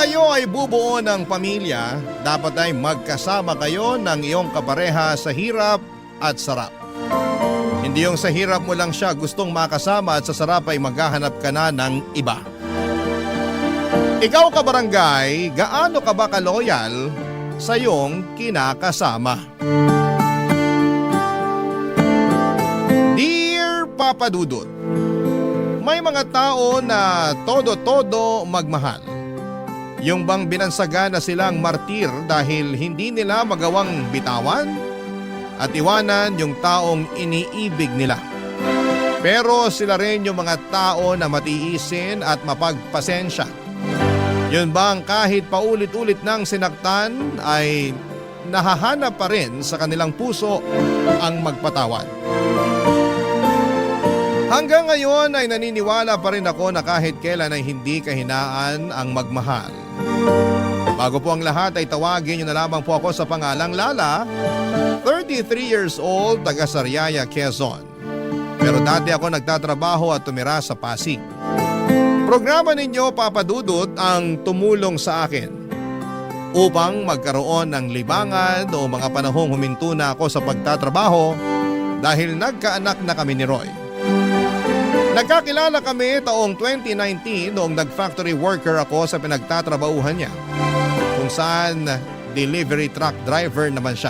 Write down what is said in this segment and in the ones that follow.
kayo ay bubuo ng pamilya, dapat ay magkasama kayo ng iyong kapareha sa hirap at sarap. Hindi yung sa hirap mo lang siya gustong makasama at sa sarap ay maghahanap ka na ng iba. Ikaw kabarangay, gaano ka ba kaloyal sa iyong kinakasama? Dear Papa Dudut, may mga tao na todo-todo magmahal. Yung bang binansaga na silang martir dahil hindi nila magawang bitawan at iwanan yung taong iniibig nila. Pero sila rin yung mga tao na matiisin at mapagpasensya. Yun bang kahit paulit-ulit nang sinaktan ay nahahanap pa rin sa kanilang puso ang magpatawad. Hanggang ngayon ay naniniwala pa rin ako na kahit kailan ay hindi kahinaan ang magmahal. Bago po ang lahat ay tawagin niyo na lamang po ako sa pangalang Lala, 33 years old, taga Sariaya, Quezon. Pero dati ako nagtatrabaho at tumira sa Pasig. Programa ninyo, Papa Dudut, ang tumulong sa akin upang magkaroon ng libangan o mga panahong huminto na ako sa pagtatrabaho dahil nagkaanak na kami ni Roy. Nagkakilala kami taong 2019 noong nag-factory worker ako sa pinagtatrabahuhan niya, kung saan delivery truck driver naman siya.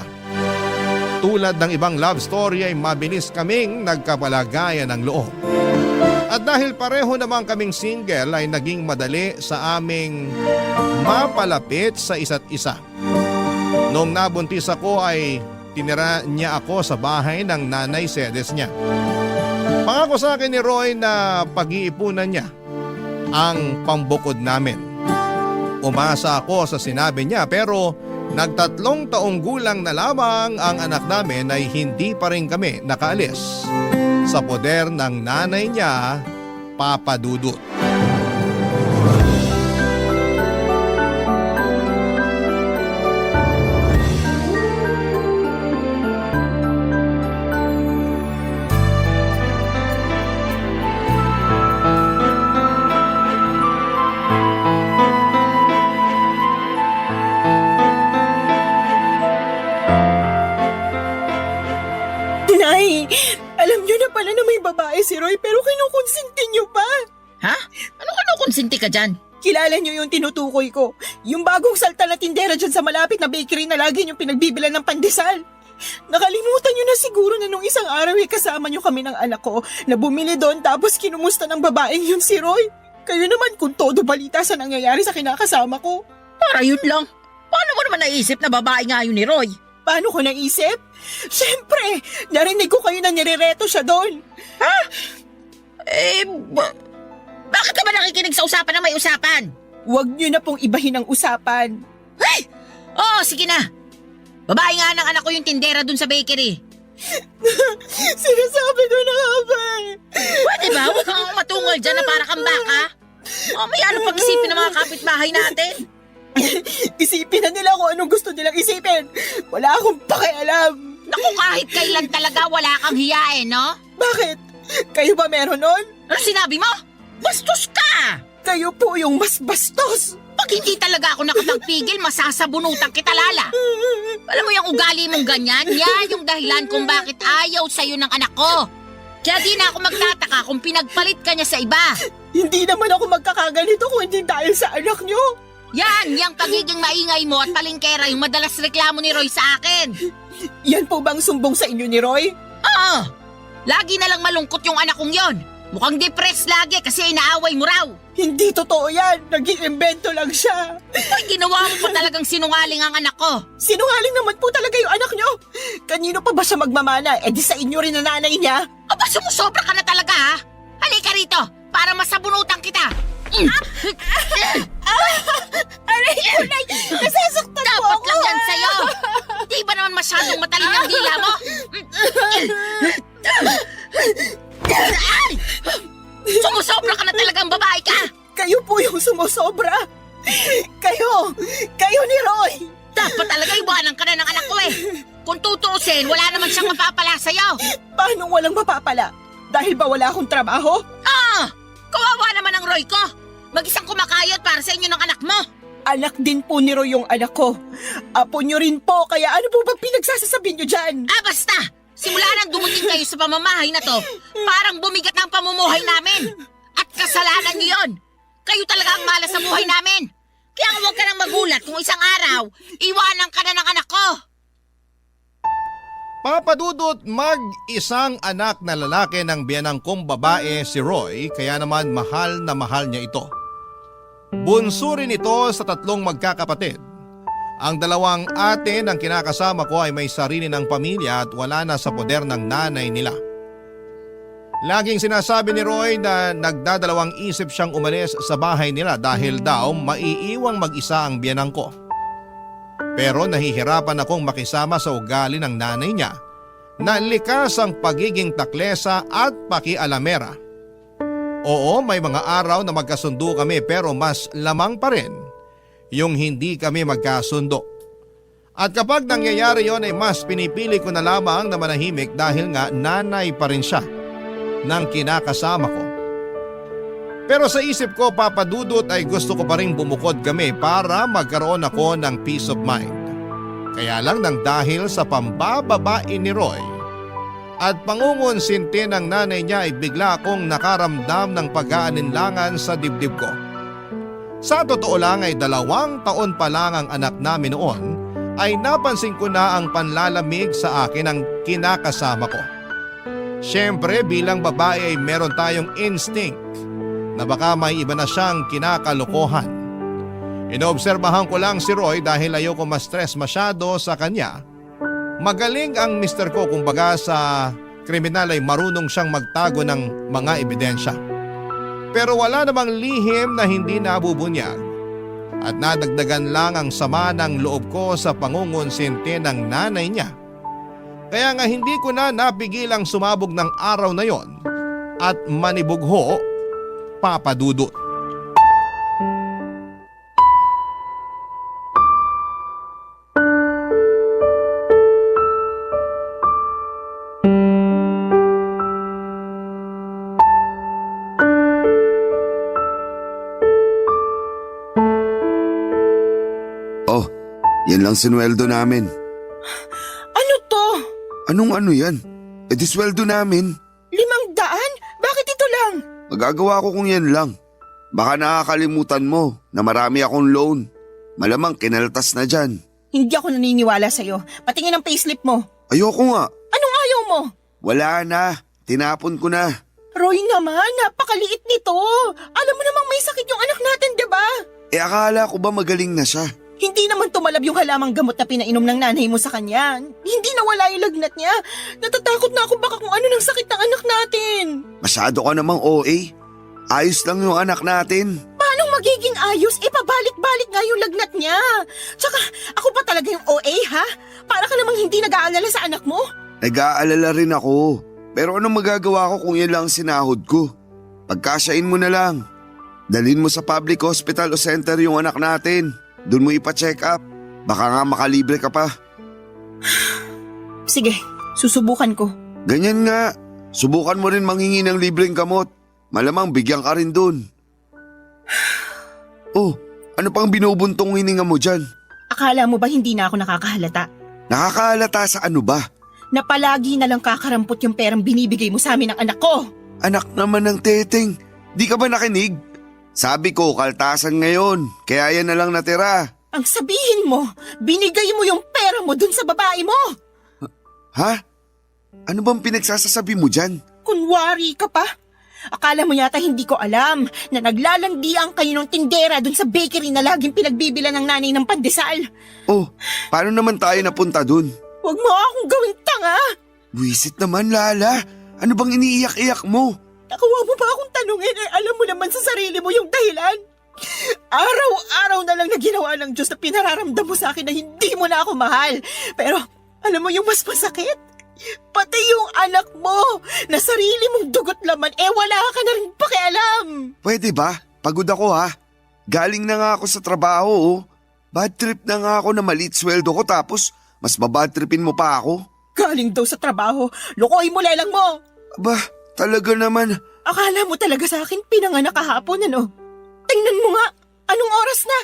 Tulad ng ibang love story ay mabilis kaming nagkapalagayan ng loob. At dahil pareho naman kaming single ay naging madali sa aming mapalapit sa isa't isa. Noong nabuntis ako ay tinira niya ako sa bahay ng nanay sedes niya. Pangako sa akin ni Roy na pag-iipunan niya ang pambukod namin. Umasa ako sa sinabi niya pero nagtatlong taong gulang na lamang ang anak namin ay hindi pa rin kami nakaalis sa poder ng nanay niya, Papa Dudut. Nay, alam niyo na pala na may babae si Roy pero kinukonsinti niyo pa. Ha? Ano kinukonsinti ka dyan? Kilala niyo yung tinutukoy ko. Yung bagong salta na tindera dyan sa malapit na bakery na lagi niyong pinagbibilan ng pandesal. Nakalimutan niyo na siguro na nung isang araw ay kasama niyo kami ng anak ko na bumili doon tapos kinumusta ng babaeng yun si Roy. Kayo naman kung todo balita sa nangyayari sa kinakasama ko. Para yun lang. Paano mo naman naisip na babae nga yun ni Roy? Paano ko naisip? Siyempre, narinig ko kayo na nirereto siya doon. Ha? Bakit ka ba nakikinig sa usapan na may usapan? Huwag niyo na pong ibahin ang usapan. Hey! Oo, sige na. Babae nga ng anak ko yung tindera dun sa bakery. Sinasabi ko na nga ba eh. Pwede ba? Huwag kang matungal dyan na para kang baka. May ano pag-isipin ng mga kapitbahay natin. Isipin na nila kung anong gusto nilang isipin. Wala akong pakialam. Naku, kahit kailan talaga wala kang hiyain, no? Bakit? Kayo ba meron nun? Ano sinabi mo? Bastos ka! Kayo po yung mas bastos. Pag hindi talaga ako nakapagpigil, masasabunutan kita, Lala. Alam mo yung ugali mong ganyan? Yan yung dahilan kung bakit ayaw sa'yo ng anak ko. Kaya di na ako magtataka kung pinagpalit ka niya sa iba. Hindi naman ako magkakaganito kung hindi dahil sa anak nyo. Yan, yung pagiging maingay mo at palingkera yung madalas reklamo ni Roy sa akin. Yan po bang sumbong sa inyo ni Roy? Oo, lagi na lang malungkot yung anak kong yon. Mukhang depressed lagi kasi inaaway mo raw. Hindi totoo yan. Nag-iimbento lang siya. Ay, ginawa mo pa talagang sinungaling ang anak ko. Sinungaling naman po talaga yung anak nyo. Kanino pa ba siya magmamana? Eh di sa inyo rin na nanay niya. Aba, sumusobra ka na talaga ha? Halika rito, para masabunutan kita. Aray ko na, nasasaktan po Dapat ako. lang yan sa'yo. Di ba naman masyadong matalin ang dila mo? Ay! Sumusobra ka na talagang babae ka. Kayo po yung sumusobra. Kayo ni Roy. Dapat talaga iwanan ka na ng anak ko eh. Kung tutuusin, wala naman siyang mapapala sa'yo. Paano walang mapapala? Dahil ba wala akong trabaho? Ah! Kawawa naman ang Roy ko. Mag-isang kumakayod para sa inyo ng anak mo. Anak din po ni Roy yung anak ko. Apo nyo rin po, kaya ano po ba pinagsasasabi nyo dyan? Basta! Simula nang dumating kayo sa pamamahay na to, parang bumigat ang pamumuhay namin. At kasalanan niyo yun. Kayo talaga ang malas sa buhay namin. Kaya huwag ka nang magulat kung isang araw, iwanan ka na ng anak ko. Papa Dudut, mag-isang anak na lalaki ng biyanang kong babae si Roy, kaya naman mahal na mahal niya ito. Bunso rin ito sa 3 magkakapatid. Ang 2 ate ng kinakasama ko ay may sarili ng pamilya at wala na sa poder ng nanay nila. Laging sinasabi ni Roy na nagdadalawang isip siyang umalis sa bahay nila dahil daw maiiwang mag-isa ang biyanang ko. Pero nahihirapan akong makisama sa ugali ng nanay niya na likas ang pagiging taklesa at pakialamera. Oo, may mga araw na magkasundo kami pero mas lamang pa rin yung hindi kami magkasundo. At kapag nangyayari yon ay mas pinipili ko na lamang na manahimik dahil nga nanay pa rin siya ng kinakasama ko. Pero sa isip ko, Papa Dudut, ay gusto ko pa rin bumukod kami para magkaroon ako ng peace of mind. Kaya lang nang dahil sa pambababae ni Roy at pangungonsinti ng nanay niya ay bigla akong nakaramdam ng pag-aalinlangan sa dibdib ko. Sa totoo lang ay 2 taon pa lang ang anak namin noon ay napansin ko na ang panlalamig sa akin ng kinakasama ko. Siyempre bilang babae ay meron tayong instinct na baka may iba na siyang kinakalokohan. Inoobserbahan ko lang si Roy dahil ayoko ma-stress masyado sa kanya. Magaling ang mister ko, kumbaga sa kriminal ay marunong siyang magtago ng mga ebidensya. Pero wala namang lihim na hindi nabubunyag at nadagdagan lang ang sama ng loob ko sa pangungonsinti ng nanay niya. Kaya nga hindi ko na napigilang sumabog ng araw na yon at manibugho, Papa Dudut. Oh, yan lang sinweldo namin. Ano to? Anong ano yan? E di sweldo namin. 500? Bakit ito lang? Magagawa ko kung yan lang. Baka nakakalimutan mo na marami akong loan. Malamang kinaltas na dyan. Hindi ako naniniwala sa'yo. Patingin ang payslip mo. Ayoko nga. Anong ayaw mo? Wala na. Tinapon ko na. Roy naman, napakaliit nito. Alam mo namang may sakit yung anak natin, diba? E akala ko ba magaling na siya? Hindi naman tumalab yung halamang gamot na pinainom ng nanay mo sa kanya. Hindi nawala yung lagnat niya. Natatakot na ako baka kung ano ng sakit ng anak natin. Masyado ka namang OA. Ayos lang yung anak natin. Paano magiging ayos? Pabalik-balik nga yung lagnat niya. Tsaka ako pa talaga yung OA, ha? Para ka namang hindi nag-aalala sa anak mo. Nag-aalala rin ako. Pero anong magagawa ko kung yan lang ang sinahod ko? Pagkasyain mo na lang. Dalhin mo sa public hospital o center yung anak natin. Doon mo ipa-check up. Baka nga makalibre ka pa. Sige, susubukan ko. Ganyan nga. Subukan mo rin manghingi ng libreng gamot. Malamang bigyan ka rin doon. Oh, ano pang binubuntong hininga mo dyan? Akala mo ba hindi na ako nakakahalata? Nakakahalata sa ano ba? Na palagi na lang kakarampot yung perang binibigay mo sa amin ng anak ko. Anak naman ng teteng. Di ka ba nakinig? Sabi ko, kaltasan ngayon. Kaya yan na lang natira. Ang sabihin mo, binigay mo yung pera mo dun sa babae mo. Ha? Ano bang pinagsasasabi mo dyan? Kunwari ka pa. Akala mo yata hindi ko alam na naglalandian kayo ng tindera dun sa bakery na laging pinagbibila ng nanay ng pandesal. Oh, paano naman tayo napunta dun? Huwag mo akong gawing tanga. Buwisit naman, Lala. Ano bang iniiyak-iyak mo? Nakuha mo ba akong tanungin alam mo naman sa sarili mo yung dahilan? Araw-araw na lang na ginawa ng Diyos na pinararamdam mo sa akin na hindi mo na ako mahal. Pero alam mo yung mas masakit? Pati yung anak mo na sarili mong dugot laman wala ka na rin pakialam. Pwede ba? Pagod ako ha. Galing na nga ako sa trabaho oh. Bad trip na nga ako na maliit sweldo ko tapos mas babad tripin mo pa ako. Galing daw sa trabaho, lukoy mo lelang mo. Aba, talaga naman. Akala mo talaga sa akin pinanganak kahapon ano? Tingnan mo nga, anong oras na?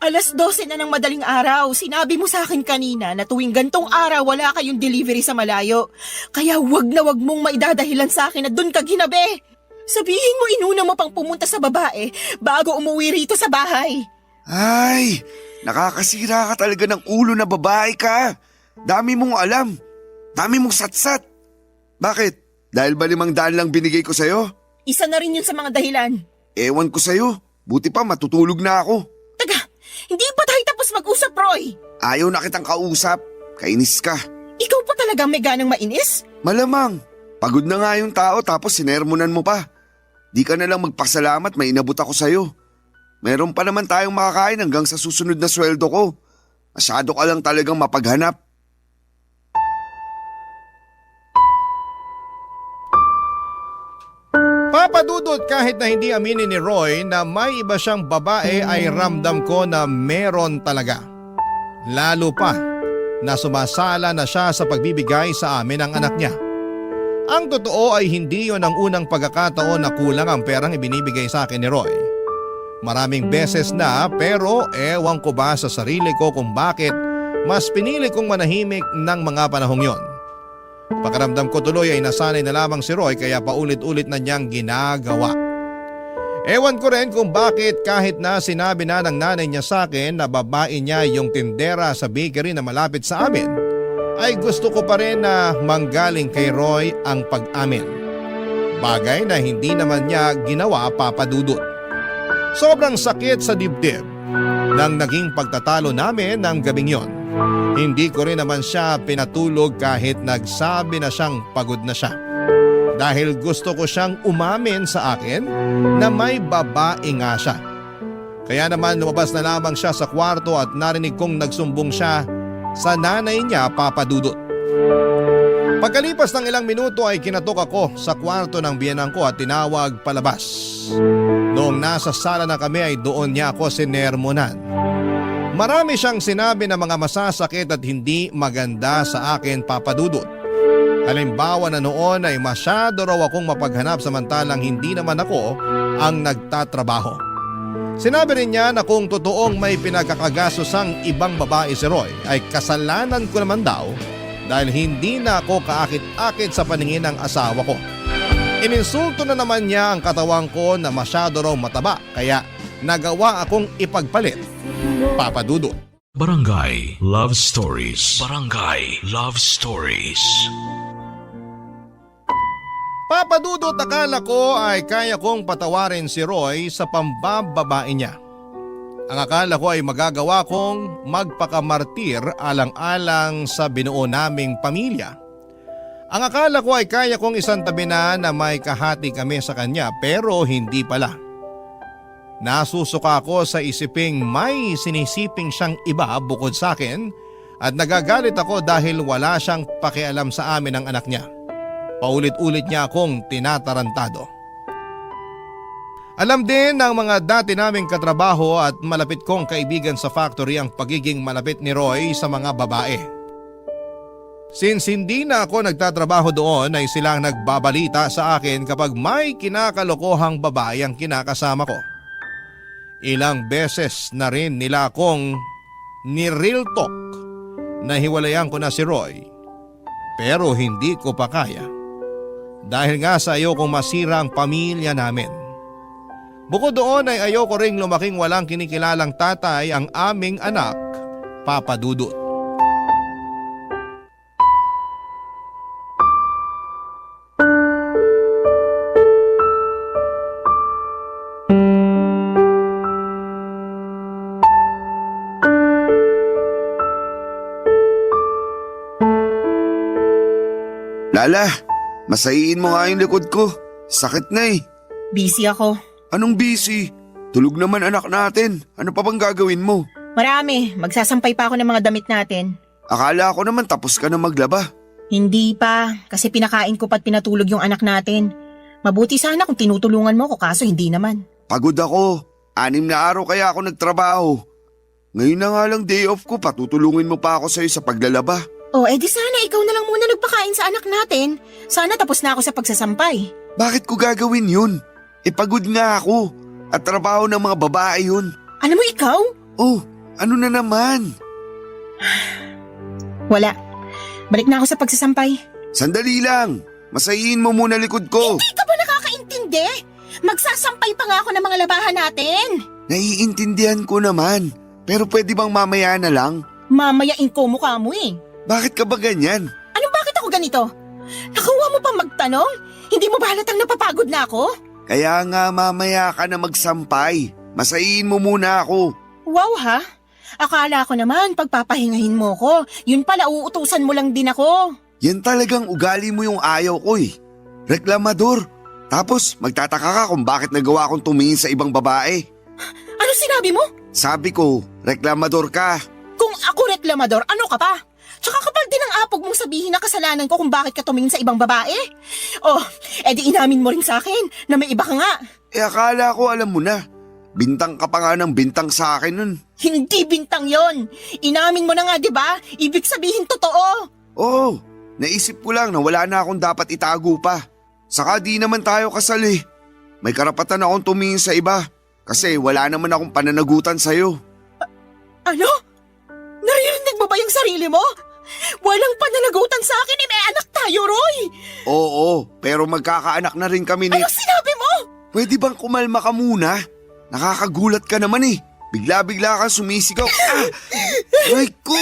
12 na ng madaling araw. Sinabi mo sa akin kanina na tuwing gantong araw wala kayong delivery sa malayo. Kaya wag na wag mong maidadahilan sa akin na dun ka ginabi. Sabihin mo inuna mo pang pumunta sa babae bago umuwi rito sa bahay. Ay, nakakasira ka talaga ng ulo na babae ka. Dami mong alam. Dami mong satsat. Bakit? Dahil ba 500 lang binigay ko sa'yo? Isa na rin yun sa mga dahilan. Ewan ko sa'yo. Buti pa matutulog na ako. Taga, hindi pa tayo tapos mag-usap, Roy. Ayaw na kitang kausap. Kainis ka. Ikaw pa talagang may ganang mainis? Malamang. Pagod na nga yung tao tapos sinermonan mo pa. Di ka na lang magpasalamat may inabot ako sa'yo. Meron pa naman tayong makakain hanggang sa susunod na sweldo ko. Masyado ka lang talagang mapaghanap. Papadudot, kahit na hindi aminin ni Roy na may iba siyang babae ay ramdam ko na meron talaga. Lalo pa na sumasala na siya sa pagbibigay sa amin ng anak niya. Ang totoo ay hindi yon ang unang pagkakataon na kulang ang perang ibinibigay sa akin ni Roy. Maraming beses na, pero ewan ko ba sa sarili ko kung bakit mas pinili kong manahimik ng mga panahong yon. Pakiramdam ko tuloy ay nasanay na lamang si Roy kaya paulit-ulit na niyang ginagawa. Ewan ko rin kung bakit kahit na sinabi na ng nanay niya sa akin na babae niya yung tindera sa bakery na malapit sa amin, ay gusto ko pa rin na manggaling kay Roy ang pag-amin. Bagay na hindi naman niya ginawa, Papadudot. Sobrang sakit sa dibdib nang naging pagtatalo namin ng gabing yon. Hindi ko rin naman siya pinatulog kahit nagsabi na siyang pagod na siya. Dahil gusto ko siyang umamin sa akin na may babae nga siya. Kaya naman lumabas na lamang siya sa kwarto at narinig kong nagsumbong siya sa nanay niya, Papadudot. Pagkalipas ng ilang minuto ay kinatok ako sa kwarto ng biyenan ko at tinawag palabas. Noong nasa sala na kami ay doon niya ako sinermonan. Marami siyang sinabi na mga masasakit at hindi maganda sa akin, Papadudot. Halimbawa na noon ay masyado raw akong mapaghanap samantalang hindi naman ako ang nagtatrabaho. Sinabi rin niya na kung totoong may pinagkakagasosang ibang babae si Roy ay kasalanan ko naman daw dahil hindi na ako kaakit-akit sa paningin ng asawa ko. Ininsulto na naman niya ang katawan ko na masyado raw mataba kaya nagawa akong ipagpalit, Papadudot. Barangay Love Stories. Barangay Love Stories. Papadudot, akala ko ay kaya kong patawarin si Roy sa pambababae niya. Ang akala ko ay magagawa kong magpakamartir alang-alang sa binuo naming pamilya. Ang akala ko ay kaya kong isantabi na may kahati kami sa kanya pero hindi pala. Nasusuka ako sa isiping may sinisiping siyang iba bukod sa akin at nagagalit ako dahil wala siyang pakialam sa amin ng anak niya. Paulit-ulit niya akong tinatarantado. Alam din ng mga dati naming katrabaho at malapit kong kaibigan sa factory ang pagiging malapit ni Roy sa mga babae. Since hindi na ako nagtatrabaho doon ay silang nagbabalita sa akin kapag may kinakalokohang babae ang kinakasama ko. Ilang beses na rin nila akong ni-real talk na hiwalayan ko na si Roy. Pero hindi ko pa kaya. Dahil nga sa ayokong masira ang pamilya namin. Bukod doon ay ayoko ring lumaking walang kinikilalang tatay ang aming anak, Papadudot. Lala, masayiin mo nga yung likod ko. Sakit na eh. Busy ako. Anong busy? Tulog naman anak natin. Ano pa bang gagawin mo? Marami. Magsasampay pa ako ng mga damit natin. Akala ko naman tapos ka na maglaba. Hindi pa. Kasi pinakain ko pa't pinatulog yung anak natin. Mabuti sana kung tinutulungan mo ko kaso hindi naman. Pagod ako. 6 na araw kaya ako nagtrabaho. Ngayon na nga lang day off ko, patutulungin mo pa ako sa'yo sa paglalaba. Oh, edi sana ikaw na lang muna nagpakain sa anak natin. Sana tapos na ako sa pagsasampay. Bakit ko gagawin yun? Pagod nga ako. At trabaho ng mga babae yun. Alam mo ikaw? Oh, Ano na naman? Wala. Balik na ako sa pagsasampay. Sandali lang. Masayin mo muna likod ko. Hindi ka ba nakakaintindi? Magsasampay pa nga ako ng mga labahan natin. Naiintindihan ko naman. Pero pwede bang mamaya na lang? Mamayain ko mukha mo eh. Bakit ka ba ganyan? Anong bakit ako ganito? Nakuha mo pa magtanong? Hindi mo ba halatang napapagod na ako? Kaya nga mamaya ka na magsampay. Masayin mo muna ako. Wow ha? Akala ko naman pagpapahingahin mo ko. Yun pala uutusan mo lang din ako. Yan talagang ugali mo yung ayaw ko eh. Reklamador. Tapos magtataka ka kung bakit nagawa kong tumingin sa ibang babae. Ano sinabi mo? Sabi ko, reklamador ka. Kung ako reklamador, ano ka pa? Tsaka kapal din ang apog mong sabihin na kasalanan ko kung bakit ka tumingin sa ibang babae. Oh, edi inamin mo rin sa akin na may iba ka nga. Akala ko alam mo na. Bintang ka pa nga ng bintang sa akin nun. Hindi bintang yon. Inamin mo na nga, di ba? Ibig sabihin totoo. Oo, naisip ko lang na wala na akong dapat itago pa. Saka di naman tayo kasal eh. May karapatan akong tumingin sa iba. Kasi wala naman akong pananagutan sa'yo. Ano? Naririnig mo ba yung sarili mo? Walang pananagutan sa akin eh, may anak tayo, Roy! Oo, pero magkakaanak na rin kami ni... Ano sinabi mo? Pwede bang kumalma ka muna? Nakakagulat ka naman eh. Bigla-bigla kang sumisigaw. Aray ko!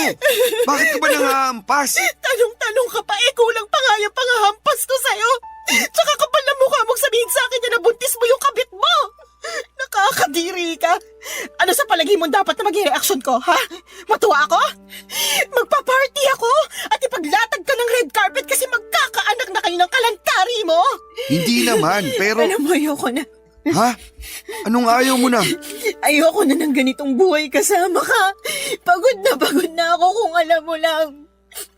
Bakit ka ba nangahampas? Tanong-tanong ka pa eh, kulang pa nga yung pangahampas ko sa'yo. Tsaka kapal na mukha mong sabihin sa akin na nabuntis mo yung kabit mo. Nakakadiri ka. Ano sa palagi mo dapat na maging reaksyon ko, ha? Matuwa ako? Magpa-party ako at ipaglatag ka ng red carpet kasi magkakaanak na kayo ng kalantari mo? Hindi naman, pero... Alam mo, ayoko na. Ha? Anong ayaw mo na? Ayoko na ng ganitong buhay kasama ka. Pagod na ako kung alam mo lang.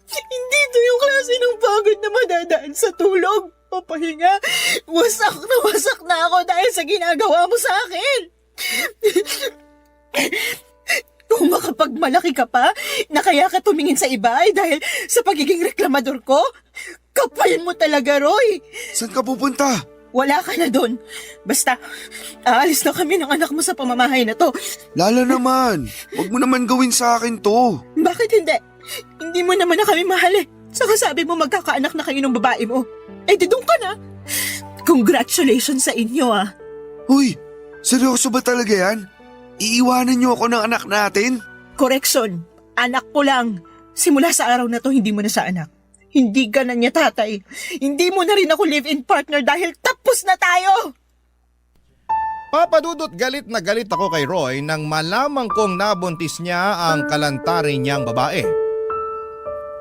Hindi ito yung klase ng pagod na madadaan sa tulog. Papahinga, wasak na ako dahil sa ginagawa mo sa akin. Kung makapagmalaki ka pa, na kaya ka tumingin sa iba ay dahil sa pagiging reklamador ko, kapal mo talaga, Roy. Saan ka pupunta? Wala ka na doon. Basta, aalis na kami ng anak mo sa pamamahay na to. Lala naman, huwag mo naman gawin sa akin to. Bakit hindi? Hindi mo naman na kami mahal eh. Saka sabi mo magkakaanak na kayo ng babae mo. Eh di doon ka na. Congratulations sa inyo ah. Uy, seryoso ba talaga yan? Iiwanan niyo ako ng anak natin? Correction, anak ko lang. Simula sa araw na to, hindi mo na sa anak. Hindi ka na niya tatay. Hindi mo na rin ako live-in partner dahil tapos na tayo. Papadudot galit na galit ako kay Roy nang malamang kong nabuntis niya ang kalantari niyang babae.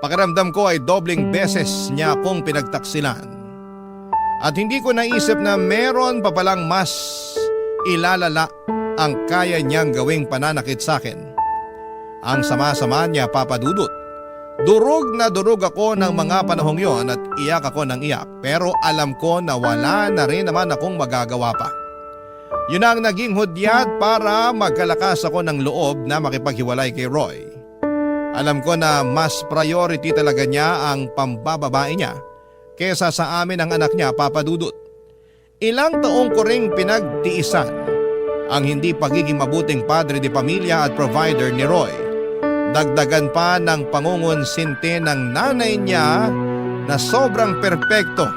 Pakiramdam ko ay dobling beses niya akong pinagtaksilan. At hindi ko naisip na meron pa palang mas ilalala ang kaya niyang gawing pananakit sa akin. Ang sama-sama niya, Papadudot. Durog na durog ako ng mga panahong yon at iyak ako ng iyak, pero alam ko na wala na rin naman akong magagawa pa. Yun ang naging hudyat para magkalakas ako ng loob na makipaghiwalay kay Roy. Alam ko na mas priority talaga niya ang pambababae niya kesa sa amin ang anak niya, Papadudot. Ilang taong ko ring pinagtiisan ang hindi pagiging mabuting padre de pamilya at provider ni Roy. Dagdagan pa ng pangungonsinti ng nanay niya na sobrang perpekto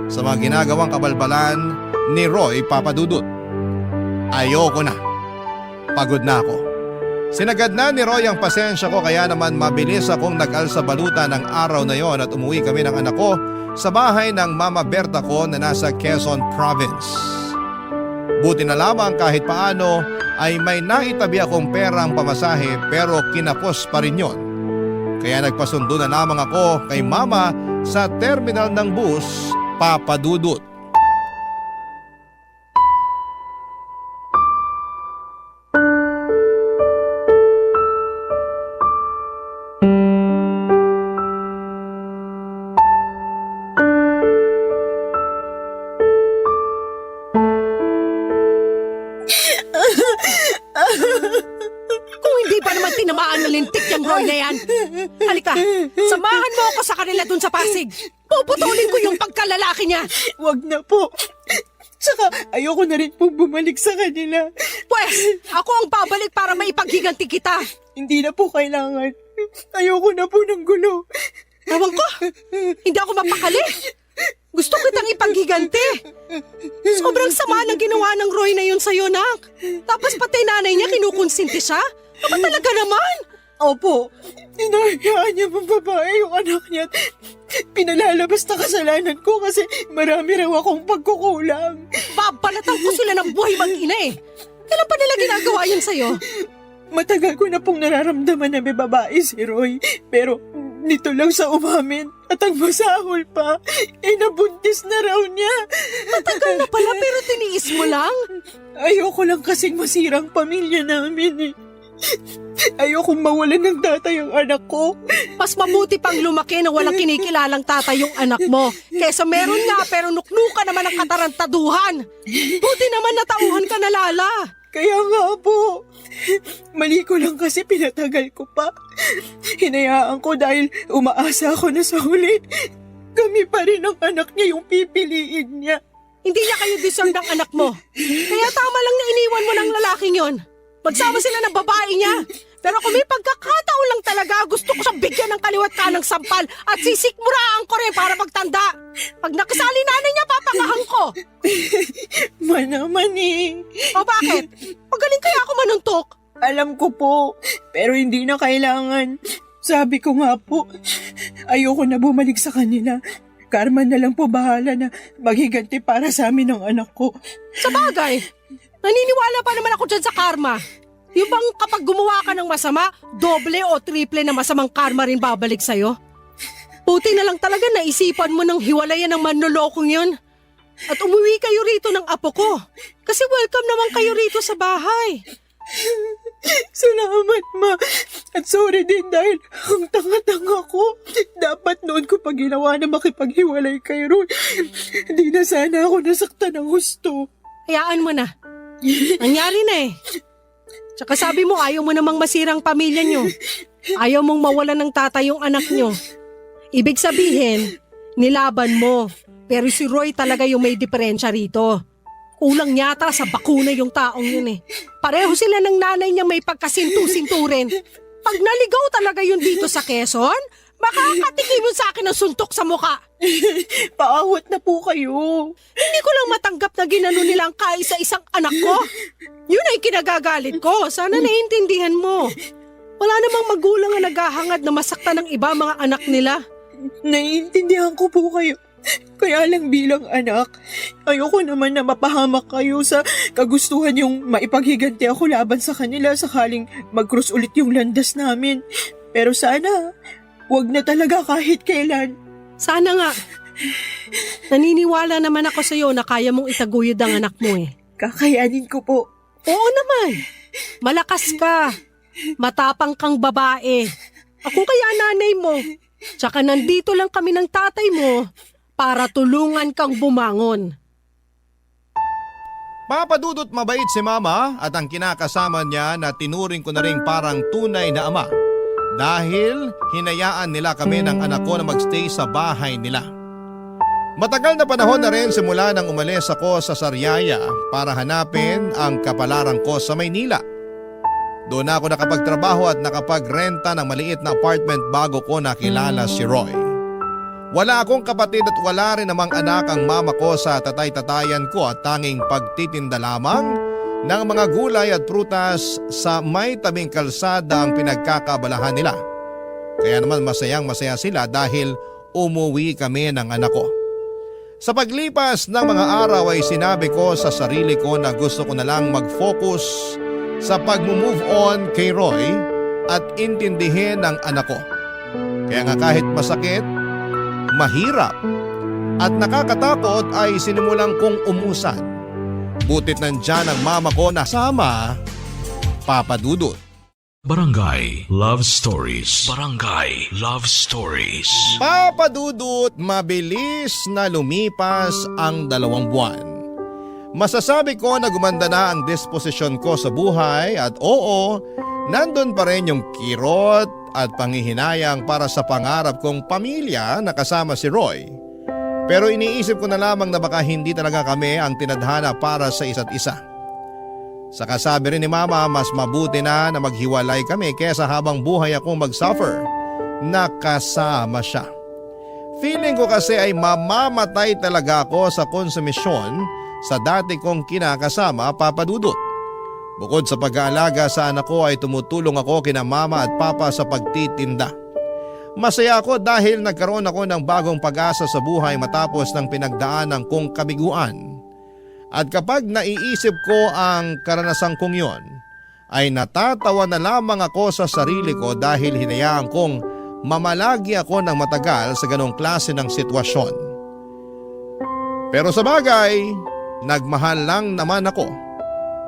sa mga ginagawang kabalbalan ni Roy, Papadudot. Ayoko na. Pagod na ako. Sinagad na ni Roy ang pasensya ko kaya naman mabilis akong nag-alsa baluta ng araw na yon at umuwi kami ng anak ko sa bahay ng Mama Berta ko na nasa Quezon Province. Buti na lamang kahit paano ay may naitabi akong perang pamasahe pero kinapos pa rin yon. Kaya nagpasundo na lamang ako kay Mama sa terminal ng bus, Papadudot. Kung hindi pa naman tinamaan ng lintik yung Roy na yan. Halika, samahan mo ako sa kanila dun sa Pasig. Puputulin ko yung pagkalalaki niya. Wag na po. Saka ayoko na rin pong bumalik sa kanila. Pwes, ako ang babalik para maipaghiganti kita. Hindi na po kailangan. Ayoko na po ng gulo. Ewan ko, hindi ako mapakali. Gusto kitang ipaghiganti. Sobrang sama ng ginawa ng Roy na yun sa'yo, nak. Tapos pati nanay niya kinukonsinti siya. Aba talaga naman. Opo, inahayaan niya pang babae yung anak niya. Pinalalabas na kasalanan ko kasi marami raw akong pagkukulang. Babalatan ko sila ng buhay mag-ina eh. Kailan pa nila ginagawa yun sa'yo? Matagal ko na pong nararamdaman na may babae si Roy. Pero nito lang sa umamin at ang masahol pa, nabuntis na raw niya. Matagal na pala pero tiniis mo lang. Ayoko lang kasing masirang pamilya namin eh. Ayokong mawalan ng tatay ang anak ko. Mas mabuti pang lumaki na walang kinikilalang tatay yung anak mo. Kesa meron nga pero nuknuka naman ang katarantaduhan. Buti naman natauhan ka na, Lala. Kaya nga po, mali ko lang kasi pinatagal ko pa. Hinayaan ko dahil umaasa ako na sa huli. Kami pa rin ang anak niya yung pipiliin niya. Hindi niya kayo deserve ng anak mo. Kaya tama lang na iniwan mo ng lalaking yon. Magsama sila ng babae niya. Pero kung may pagkakataon lang talaga, gusto ko siyang bigyan ng kaliwat ka ng sampal at sisikmuraan ko rin para magtanda. Pag nakasali nanay niya, papakahan ko. Manaman eh. O bakit? Magaling kaya ako manuntok. Alam ko po, pero hindi na kailangan. Sabi ko nga po, ayoko na bumalik sa kanila. Karma na lang po bahala na maghiganti para sa amin ng anak ko. Sa bagay, naniniwala pa naman ako dyan sa karma. Yung bang kapag gumawa ka ng masama, doble o triple na masamang karma rin babalik sa'yo? Puti na lang talaga naisipan mo ng hiwalayan ng manlolokong yun. At umuwi kayo rito ng apo ko. Kasi welcome naman kayo rito sa bahay. Salamat, ma. At sorry din dahil ang tanga-tanga ko. Dapat noon ko pa ginawa na makipaghiwalay kay Roy. Hindi na sana ako nasaktan ng gusto. Hayaan mo na. Nangyari na eh. Tsaka sabi mo ayaw mo namang masirang pamilya nyo. Ayaw mong mawalan ng tatay yung anak nyo. Ibig sabihin, nilaban mo. Pero si Roy talaga yung may diferensya rito. Kulang yata sa bakuna yung taong yun eh. Pareho sila ng nanay niya may pagkasintu-sinturin. Pag naligaw talaga yun dito sa Quezon, makakatikim yun sa akin ng suntok sa muka. Paawat na po kayo. Hindi ko lang matanggap na ginano nila ang kaisa-isang anak ko. Yun ay kinagagalit ko. Sana naiintindihan mo. Wala namang magulang na naghahangad na masaktan ng iba mga anak nila. Naiintindihan ko po kayo. Kaya lang bilang anak, ayoko naman na mapahamak kayo sa kagustuhan yung maipaghiganti ako laban sa kanila sakaling mag-cross ulit yung landas namin. Pero sana, wag na talaga kahit kailan. Sana nga. Naniniwala naman ako sa'yo na kaya mong itaguyod ang anak mo eh. Kakayanin ko po. Oo naman. Malakas ka. Matapang kang babae. Ako kaya nanay mo. Tsaka nandito lang kami ng tatay mo para tulungan kang bumangon. Papadudot mabait si mama at ang kinakasama niya na tinuring ko na rin parang tunay na ama. Dahil hinayaan nila kami ng anak ko na magstay sa bahay nila. Matagal na panahon na rin simula nang umalis ako sa Sariaya para hanapin ang kapalaran ko sa Maynila. Doon ako nakapagtrabaho at nakapagrenta ng maliit na apartment bago ko nakilala si Roy. Wala akong kapatid at wala rin namang anak ang mama ko sa tatay-tatayan ko at tanging pagtitinda lamang ng mga gulay at prutas sa may tabing kalsada ang pinagkakabalahan nila. Kaya naman masayang-masaya sila dahil umuwi kami ng anak ko. Sa paglipas ng mga araw ay sinabi ko sa sarili ko na gusto ko na lang mag-focus sa pag-move on kay Roy at intindihin ang anak ko. Kaya nga kahit masakit, mahirap at nakakatakot ay sinimulan kong umusan. Butit nandyan ang mama ko na sama, Papa Dudut. Barangay Love Stories. Barangay Love Stories. Papa Dudut, mabilis na lumipas ang 2 buwan. Masasabi ko na gumanda na ang disposisyon ko sa buhay at oo, nandun pa rin yung kirot at panghihinayang para sa pangarap kong pamilya na kasama si Roy. Pero iniisip ko na lamang na baka hindi talaga kami ang tinadhana para sa isa't isa. Saka sabi rin ni Mama, mas mabuti na maghiwalay kami kesa habang buhay akong mag-suffer na kasama siya. Feeling ko kasi ay mamamatay talaga ako sa konsumisyon sa dati kong kinakasama, Papa Dudut. Bukod sa pag-aalaga sa anak ko ay tumutulong ako kina Mama at Papa sa pagtitinda. Masaya ako dahil nagkaroon ako ng bagong pag-asa sa buhay matapos ng pinagdaanan kong kabiguan. At kapag naiisip ko ang karanasang kong yon, ay natatawa na lamang ako sa sarili ko dahil hinayaan kong mamalagi ako ng matagal sa ganong klase ng sitwasyon. Pero sa bagay, nagmahal lang naman ako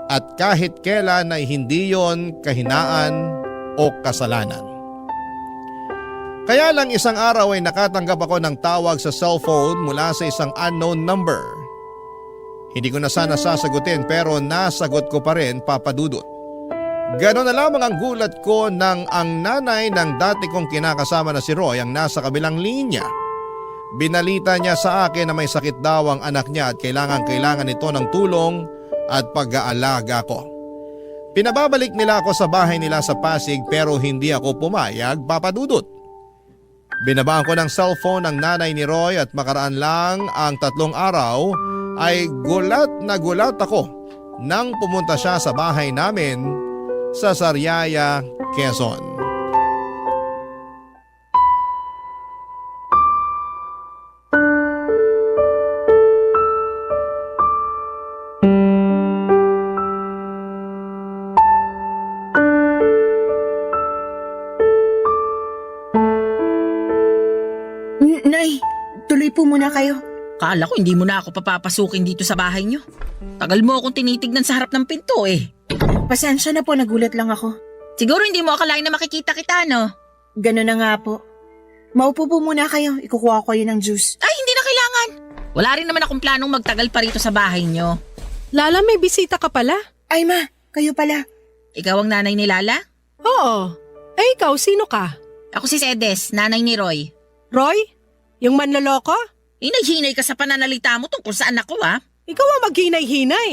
at kahit kailan ay hindi yon kahinaan o kasalanan. Kaya lang isang araw ay nakatanggap ako ng tawag sa cellphone mula sa isang unknown number. Hindi ko na sana sasagutin pero nasagot ko pa rin, Papa Dudut. Ganon na lamang ang gulat ko nang ang nanay ng dati kong kinakasama na si Roy ang nasa kabilang linya. Binalita niya sa akin na may sakit daw ang anak niya at kailangan nito ng tulong at pag-aalaga ko. Pinababalik nila ako sa bahay nila sa Pasig pero hindi ako pumayag, Papa Dudut. Binabaan ko ng cellphone ang nanay ni Roy at makaraan lang ang 3 araw ay gulat na gulat ako nang pumunta siya sa bahay namin sa Sariaya, Quezon. Nay, tuloy po muna kayo. Kala ko hindi mo na ako papapasukin dito sa bahay niyo. Tagal mo akong tinitignan sa harap ng pinto eh. Pasensya na po, nagulat lang ako. Siguro hindi mo akalain na makikita kita, no? Ganun na nga po. Maupo po muna kayo, ikukuha ko kayo ng juice. Ay, hindi na kailangan. Wala rin naman akong planong magtagal pa rito sa bahay niyo. Lala, may bisita ka pala? Ay ma, kayo pala. Ikaw ang nanay ni Lala? Oo. Eh ikaw, sino ka? Ako si Sedes, nanay ni Roy. Roy? Yung manloloko? Hinay-hinay ka sa pananalita mo tungkol sa anak ko, ha? Ikaw ang maghinay-hinay.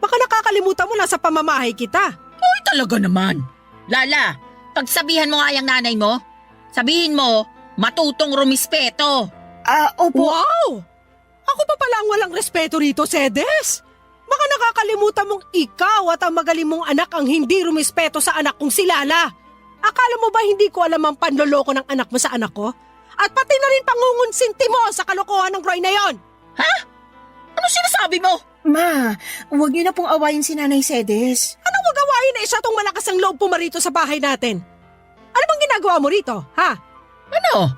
Baka nakakalimutan mo na sa pamamahay kita. Ay, talaga naman. Lala, pagsabihan mo nga yung nanay mo, sabihin mo, matutong rumispeto. Opo. Wow! Ako pa pala ang walang respeto rito, Sedes. Baka nakakalimutan mong ikaw at ang magaling mong anak ang hindi rumispeto sa anak kong si Lala. Akala mo ba hindi ko alam ang panloloko ng anak mo sa anak ko? At pati na rin pangungunsinti mo sa kalokohan ng Roy na yon. Ha? Ano sinasabi mo? Ma, huwag niyo na pong awayin si Nanay Sedes. Anong magawain na isa tong malakas ang loob pumarito sa bahay natin? Ano bang ginagawa mo rito, ha? Ano?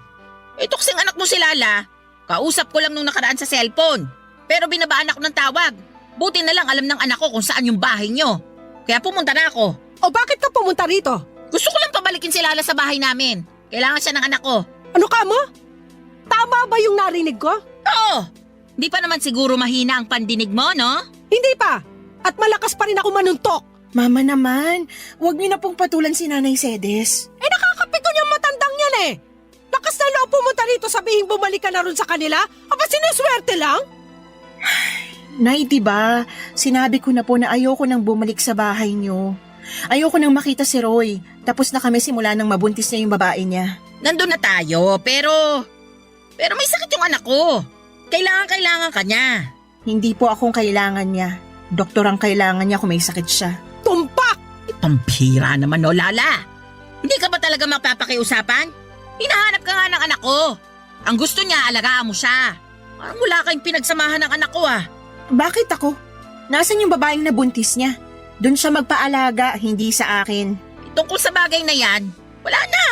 Ito kasing anak mo si Lala. Kausap ko lang nung nakaraan sa cellphone. Pero binabaan ako ng tawag. Buti na lang alam ng anak ko kung saan yung bahay nyo. Kaya pumunta na ako. O bakit ka pumunta rito? Gusto ko lang pabalikin si Lala sa bahay namin. Kailangan siya ng anak ko. Ano ka mo? Tama ba yung narinig ko? Oo! Di pa naman siguro mahina ang pandinig mo, no? Hindi pa. At malakas pa rin ako manuntok. Mama naman, huwag niyo na pong patulan si Nanay Sedes. Eh nakakapito niyang matandang yan eh. Lakas na loob pumunta rito sabihin bumalik ka na rin sa kanila? Aba sinuswerte lang? Nay, diba? Sinabi ko na po na ayoko nang bumalik sa bahay niyo. Ayoko nang makita si Roy. Tapos na kami simula nang mabuntis niya yung babae niya. Nandun na tayo, pero may sakit yung anak ko. Kailangan ka niya. Hindi po akong kailangan niya. Doktor ang kailangan niya kung may sakit siya. Tumpak! Pampira naman, no, Lala. Hindi ka ba talaga mapapakiusapan? Hinahanap ka nga ng anak ko. Ang gusto niya, alagaan mo siya. Parang wala kayong pinagsamahan ng anak ko, ah. Bakit ako? Nasaan yung babaeng nabuntis niya? Doon siya magpaalaga, hindi sa akin. Tungkol sa bagay na yan, wala na.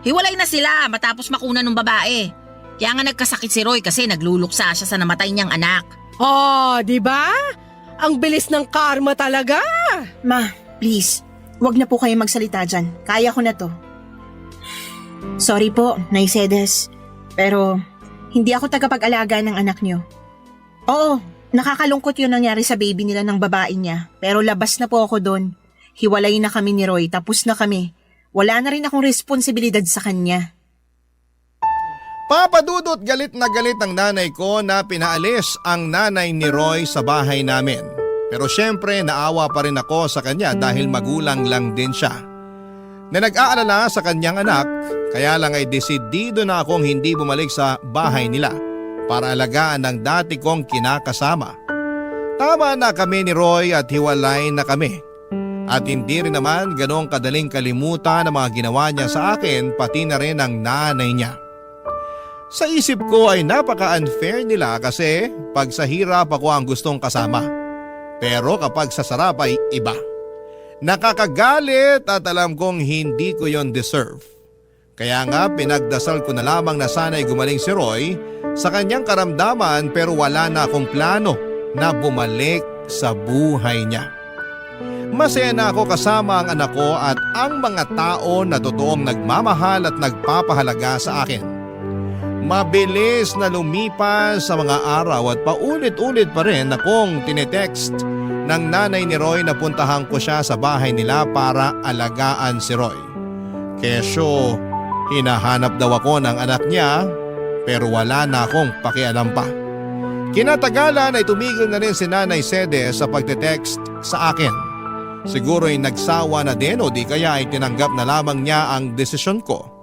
Hiwalay na sila matapos makuna ng babae. Kaya nga nagkasakit si Roy kasi nagluluksa siya sa namatay niyang anak. Oh, di ba? Ang bilis ng karma talaga. Ma, please, wag na po kayo magsalita dyan. Kaya ko na to. Sorry po, Nay Sedes. Pero hindi ako tagapag-alaga ng anak niyo. Oo, nakakalungkot yung nangyari sa baby nila ng babae niya. Pero labas na po ako doon. Hiwalay na kami ni Roy, tapos na kami. Wala na rin akong responsibilidad sa kanya. Papadudot galit na galit ang nanay ko na pinaalis ang nanay ni Roy sa bahay namin. Pero syempre naawa pa rin ako sa kanya dahil magulang lang din siya. Na nag-aalala sa kanyang anak, kaya lang ay desidido na akong hindi bumalik sa bahay nila para alagaan ang dati kong kinakasama. Tama na kami ni Roy at hiwalay na kami. At hindi rin naman ganong kadaling kalimutan ang mga ginawa niya sa akin pati na rin ang nanay niya. Sa isip ko ay napaka-unfair nila kasi pag sa hirap ako ang gustong kasama. Pero kapag sa sarap ay iba. Nakakagalit at alam kong hindi ko yon deserve. Kaya nga pinagdasal ko na lamang na sana'y gumaling si Roy sa kanyang karamdaman pero wala na akong plano na bumalik sa buhay niya. Masaya na ako kasama ang anak ko at ang mga tao na totoong nagmamahal at nagpapahalaga sa akin. Mabilis na lumipas sa mga araw at paulit-ulit pa rin akong tinetext ng nanay ni Roy na puntahan ko siya sa bahay nila para alagaan si Roy. Kesyo, hinahanap daw ako ng anak niya pero wala na akong pakialam pa. Kinatagalan ay tumigil na rin si Nanay Sede sa pagte-text sa akin. Siguro ay nagsawa na din o di kaya ay tinanggap na lamang niya ang desisyon ko.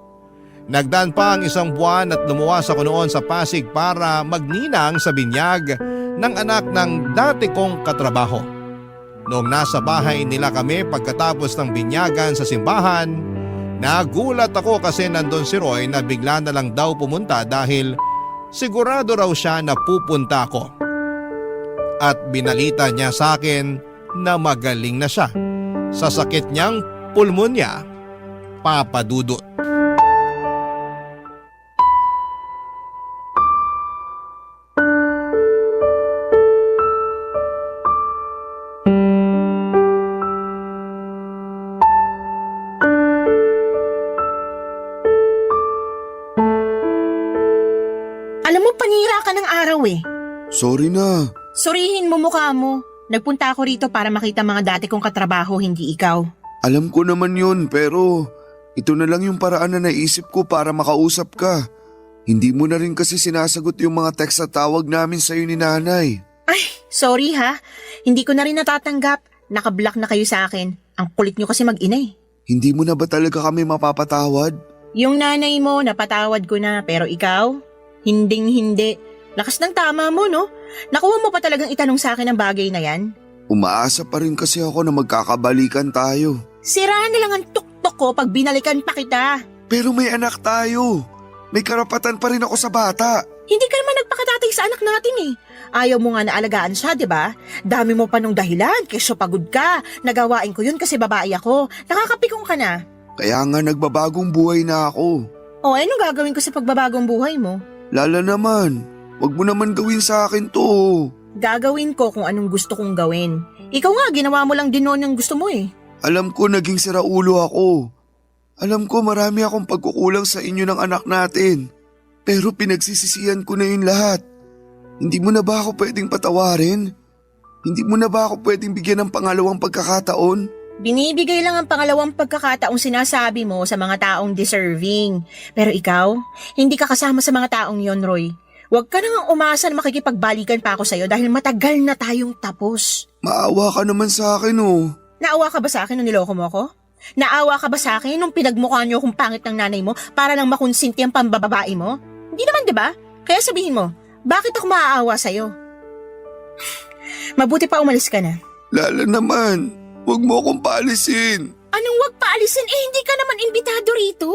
Nagdaan pa ang 1 buwan at lumuwas ako noon sa Pasig para magninang sa binyag ng anak ng dati kong katrabaho. Noong nasa bahay nila kami pagkatapos ng binyagan sa simbahan, nagulat ako kasi nandun si Roy na bigla na lang daw pumunta dahil sigurado raw siya na pupunta ako. At binalita niya sa akin na magaling na siya sa sakit niyang pulmonya, papadudot. Alam mo, panira ka ng araw eh. Sorry na. Surihin mo mukha mo. Nagpunta ako rito para makita mga dati kong katrabaho, hindi ikaw. Alam ko naman yun pero ito na lang yung paraan na naisip ko para makausap ka. Hindi mo na rin kasi sinasagot yung mga text at tawag namin sa'yo ni nanay. Ay, sorry ha. Hindi ko na rin natatanggap. Nakablock na kayo sa akin. Ang kulit nyo kasi mag-ina eh. Hindi mo na ba talaga kami mapapatawad? Yung nanay mo, napatawad ko na. Pero ikaw, hinding-hindi. Lakas ng tama mo, no? Nakuha mo pa talagang itanong sa akin ang bagay na yan? Umaasa pa rin kasi ako na magkakabalikan tayo. Siraan na lang ang tuktok ko pag binalikan pa kita. Pero may anak tayo. May karapatan pa rin ako sa bata. Hindi ka naman nagpakatatay sa anak natin eh. Ayaw mo nga na alagaan siya, di ba? Dami mo pa nung dahilan, kesyo pagod ka. Nagawain ko yun kasi babae ako. Nakakapikong ka na. Kaya nga nagbabagong buhay na ako. O, anong gagawin ko sa pagbabagong buhay mo? Lala naman, wag mo naman gawin sa akin to. Gagawin ko kung anong gusto kong gawin. Ikaw nga, ginawa mo lang din noon yung gusto mo eh. Alam ko naging siraulo ako. Alam ko marami akong pagkukulang sa inyo ng anak natin. Pero pinagsisisihan ko na yun lahat. Hindi mo na ba ako pwedeng patawarin? Hindi mo na ba ako pwedeng bigyan ng pangalawang pagkakataon? Binibigay lang ang pangalawang pagkakataong sinasabi mo sa mga taong deserving. Pero ikaw, hindi ka kasama sa mga taong yon, Roy. Huwag ka nang umasa na makikipagbalikan pa ako sa'yo dahil matagal na tayong tapos. Maawa ka naman sa akin oh. Naawa ka ba sa akin nung niloko mo ako? Naawa ka ba sa akin nung pinagmukha niyo kung pangit ng nanay mo para lang makonsinti ang pambababae mo? Hindi naman, di ba? Kaya sabihin mo, bakit ako maaawa sa'yo? Mabuti pa umalis ka na. Lala naman, huwag mo akong paalisin. Anong wag paalisin? Hindi ka naman imbitado rito.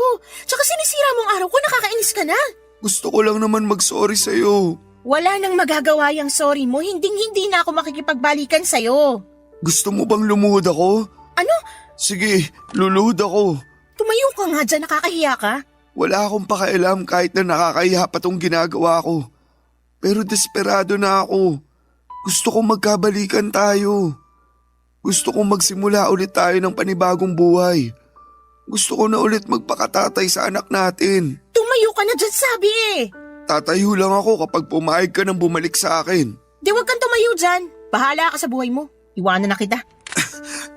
Tsaka sinisira mong araw ko, nakakainis ka na. Gusto ko lang naman mag-sorry sa'yo. Wala nang magagawa yung sorry mo, hindi na ako makikipagbalikan sa'yo. Gusto mo bang lumuhod ako? Ano? Sige, luluhod ako. Tumayo ka nga dyan, nakakahiya ka. Wala akong pakialam kahit na nakakahiya pa tong ginagawa ko. Pero desperado na ako. Gusto kong magkabalikan tayo. Gusto kong magsimula ulit tayo ng panibagong buhay. Gusto ko na ulit magpakatatay sa anak natin. Tumayo ka na dyan, sabi eh. Tatayo lang ako kapag pumayag ka nang bumalik sa akin. Di wag kang tumayo dyan. Bahala ka sa buhay mo. Iwanan na kita.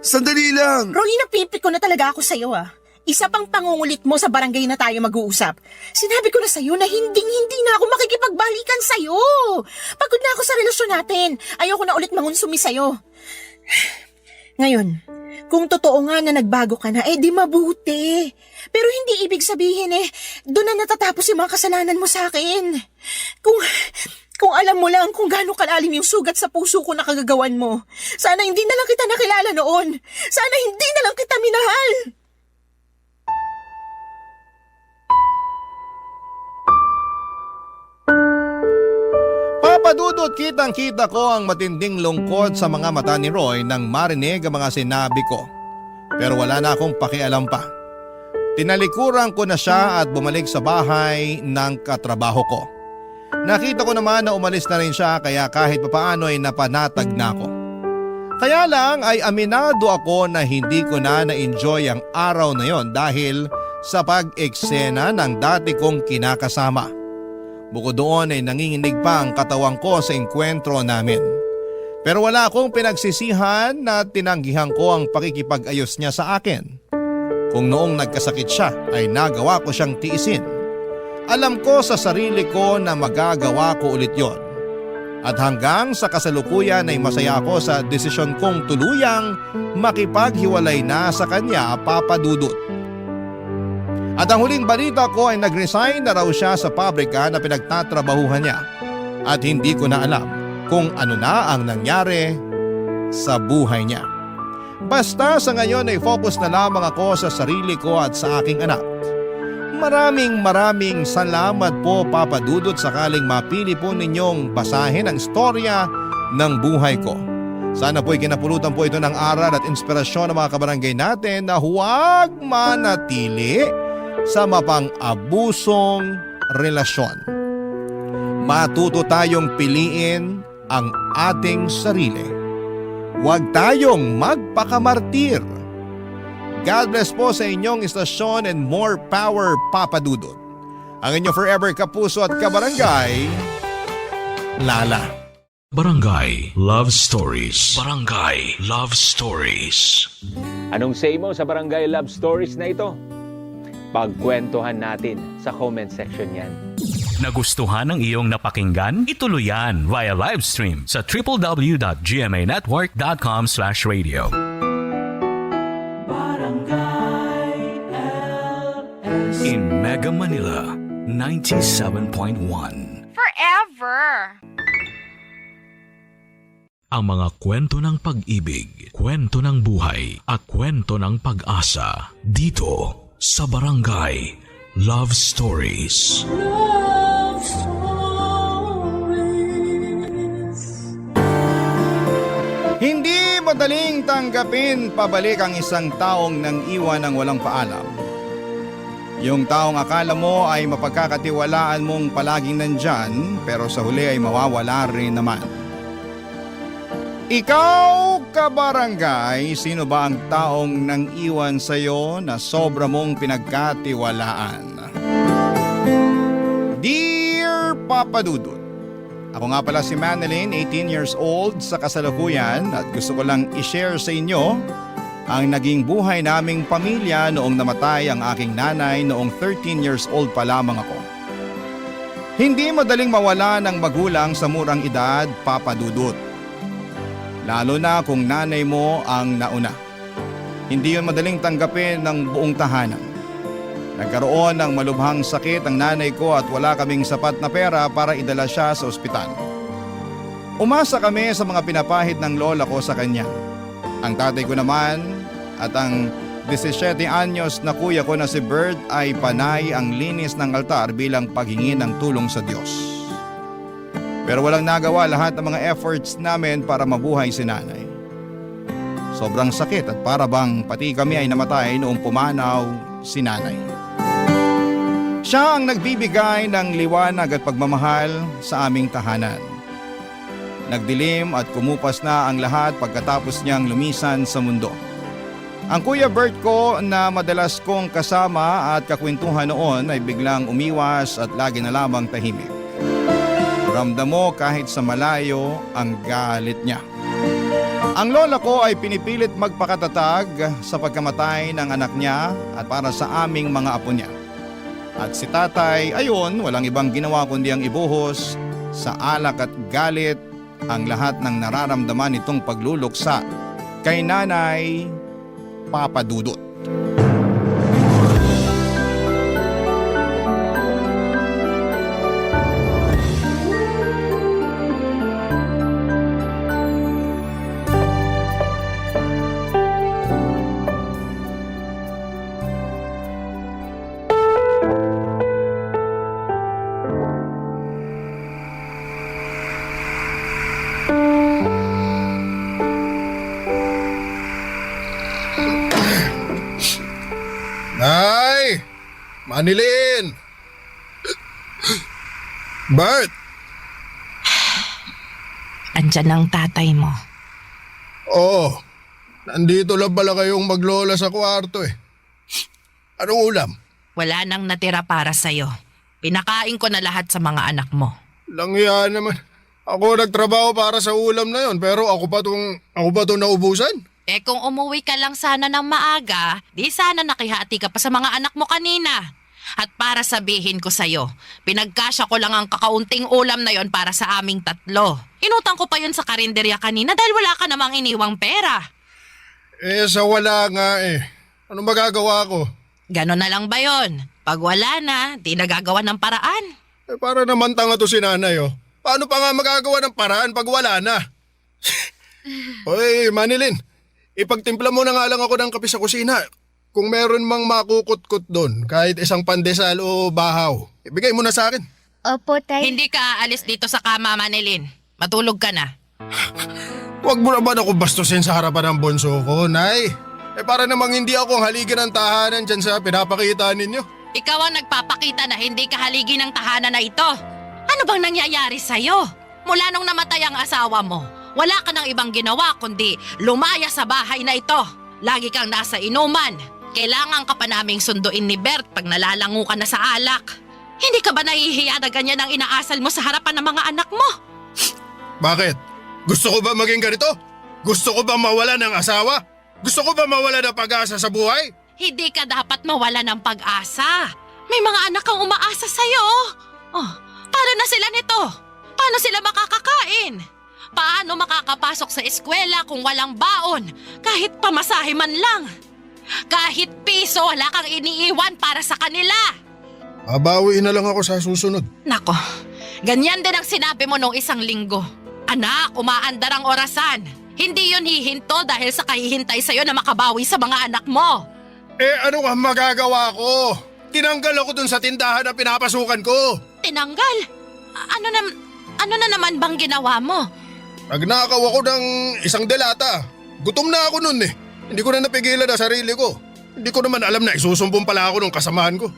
Sandali lang! Roy, napipik ko na talaga ako sa'yo ah. Isa pang pangungulit mo sa barangay na tayo mag-uusap. Sinabi ko na sa'yo na hindi na ako makikipagbalikan sa'yo. Pagod na ako sa relasyon natin. Ayoko na ulit mangunsumi sa'yo. Ngayon, kung totoo nga na nagbago ka na, di mabuti. Pero hindi ibig sabihin doon na natatapos yung mga kasalanan mo sa akin. Kung alam mo lang kung gaano kalalim yung sugat sa puso ko na kagagawan mo. Sana hindi na lang kita nakilala noon. Sana hindi na lang kita minahal. Papadudot, kitang-kita ko ang matinding lungkot sa mga mata ni Roy nang marinig ang mga sinabi ko. Pero wala na akong pakialam pa. Tinalikuran ko na siya at bumalik sa bahay ng katrabaho ko. Nakita ko naman na umalis na rin siya kaya kahit papaano ay napanatag na ako. Kaya lang ay aminado ako na hindi ko na na-enjoy ang araw na yon dahil sa pag-eksena ng dati kong kinakasama. Bukod doon ay nanginginig pa ang katawan ko sa engkwentro namin. Pero wala akong pinagsisihan na tinanggihan ko ang pakikipag-ayos niya sa akin. Kung noong nagkasakit siya ay nagawa ko siyang tiisin. Alam ko sa sarili ko na magagawa ko ulit yon. At hanggang sa kasalukuyan ay masaya ako sa desisyon kong tuluyang makipaghiwalay na sa kanya, Papa Dudut. At ang huling balita ko ay nag-resign na raw siya sa pabrika na pinagtatrabahuhan niya. At hindi ko na alam kung ano na ang nangyari sa buhay niya. Basta sa ngayon ay focus na lamang ako sa sarili ko at sa aking anak. Maraming salamat po, Papa Dudut, sakaling mapili po ninyong basahin ang istorya ng buhay ko. Sana po'y kinapulutan po ito ng aral at inspirasyon ng mga kabarangay natin na huwag manatili sa mapang-abusong relasyon. Matuto tayong piliin ang ating sarili. Huwag tayong magpakamartir. God bless po sa inyong istasyon and more power, Papa Dudut. Ang inyong forever kapuso at kabarangay, Lala. Barangay Love Stories. Barangay Love Stories. Anong say mo sa Barangay Love Stories na ito? Pagkwentuhan natin sa comment section yan. Nagustuhan ng iyong napakinggan? Ituloy yan via live stream sa www.gmanetwork.com/radio. In Mega Manila, 97.1. Forever! Ang mga kwento ng pag-ibig, kwento ng buhay, at kwento ng pag-asa dito sa Barangay Love Stories. Love Stories. Hindi madaling tanggapin pabalik ang isang taong nang iwan ng walang paalam. Yung taong akala mo ay mapagkakatiwalaan mong palaging nandyan pero sa huli ay mawawala rin naman. Ikaw, kabarangay, sino ba ang taong nang iwan sa'yo na sobra mong pinagkatiwalaan? Dear Papa Dudut, ako nga pala si Manilyn, 18 years old sa kasalukuyan at gusto ko lang i-share sa inyo ang naging buhay naming pamilya noong namatay ang aking nanay noong 13 years old pa lamang ako. Hindi madaling mawala ng magulang sa murang edad, Papa Dudut. Lalo na kung nanay mo ang nauna. Hindi yun madaling tanggapin ng buong tahanan. Nagkaroon ng malubhang sakit ang nanay ko at wala kaming sapat na pera para idala siya sa ospital. Umasa kami sa mga pinapahid ng lola ko sa kanya. Ang tatay ko naman at ang 17 anyos na kuya ko na si Bert ay panay ang linis ng altar bilang paghingi ng tulong sa Diyos. Pero walang nagawa lahat ng mga efforts namin para mabuhay si nanay. Sobrang sakit at para bang pati kami ay namatay noong pumanaw si nanay. Siya ang nagbibigay ng liwanag at pagmamahal sa aming tahanan. Nagdilim at kumupas na ang lahat pagkatapos niyang lumisan sa mundo. Ang Kuya Bert ko na madalas kong kasama at kakwentuhan noon ay biglang umiwas at lagi na lamang tahimik. Ramdam mo kahit sa malayo ang galit niya. Ang lola ko ay pinipilit magpakatatag sa pagkamatay ng anak niya at para sa aming mga apo niya. At si tatay, ayon, walang ibang ginawa kundi ang ibuhos sa alak at galit ang lahat ng nararamdaman nitong pagluluksa kay Nanay Papa Dudut. Nay! Manilin! Bert! Andyan ang tatay mo. Oo. Nandito lang pala kayong maglola sa kwarto eh. Anong ulam? Wala nang natira para sa'yo. Pinakain ko na lahat sa mga anak mo. Langya naman. Ako nagtrabaho para sa ulam na yon, pero ako pa tong naubusan. Eh kung umuwi ka lang sana ng maaga, di sana nakihati ka pa sa mga anak mo kanina. At para sabihin ko sa'yo, pinagkasya ko lang ang kakaunting ulam na yon para sa aming tatlo. Inutang ko pa yun sa karinderya kanina dahil wala ka namang iniwang pera. Eh sa wala nga eh. Ano magagawa ko? Ganon na lang ba yon? Pag wala na, di nagagawa ng paraan. Eh para naman tanga to si nanay oh. Paano pa nga magagawa ng paraan pag wala na? Oy, Manilin. Ipagtimpla mo na nga lang ako ng kape sa kusina. Kung meron mang makukut-kut doon, kahit isang pandesal o bahaw, ibigay mo na sa akin. Opo, Tay. Hindi ka aalis dito sa kama, Manilin. Matulog ka na. Huwag mo naman ako bastusin sa harapan ng bonso ko, Nay. Eh para namang hindi ako ang haligi ng tahanan dyan sa pinapakita ninyo. Ikaw ang nagpapakita na hindi ka haligi ng tahanan na ito. Ano bang nangyayari sa'yo? Mula nung namatay ang asawa mo, wala ka ng ibang ginawa kundi lumaya sa bahay na ito. Lagi kang nasa inuman. Kailangan ka pa naming sunduin ni Bert pag nalalango ka na sa alak. Hindi ka ba nahihiya na ganyan ang inaasal mo sa harapan ng mga anak mo? Bakit? Gusto ko ba maging ganito? Gusto ko ba mawala ng asawa? Gusto ko ba mawala ng pag-asa sa buhay? Hindi ka dapat mawala ng pag-asa. May mga anak kang umaasa sa'yo. Oh, paano na sila nito? Paano sila makakakain? Paano makakapasok sa eskwela kung walang baon? Kahit pamasahe man lang. Kahit piso, wala kang iniiwan para sa kanila. Babawiin na lang ako sa susunod. Nako, ganyan din ang sinabi mo nung isang linggo. Anak, umaandar ang orasan. Hindi yun hihinto dahil sa kahihintay sa'yo na makabawi sa mga anak mo. Eh ano ang magagawa ko? Tinanggal ako dun sa tindahan na pinapasukan ko. Tinanggal? Ano na naman bang ginawa mo? Nagnakaw ako ng isang delata. Gutom na ako nun eh. Hindi ko na napigilan ang sarili ko. Hindi ko naman alam na isusumbong pala ako ng kasamahan ko.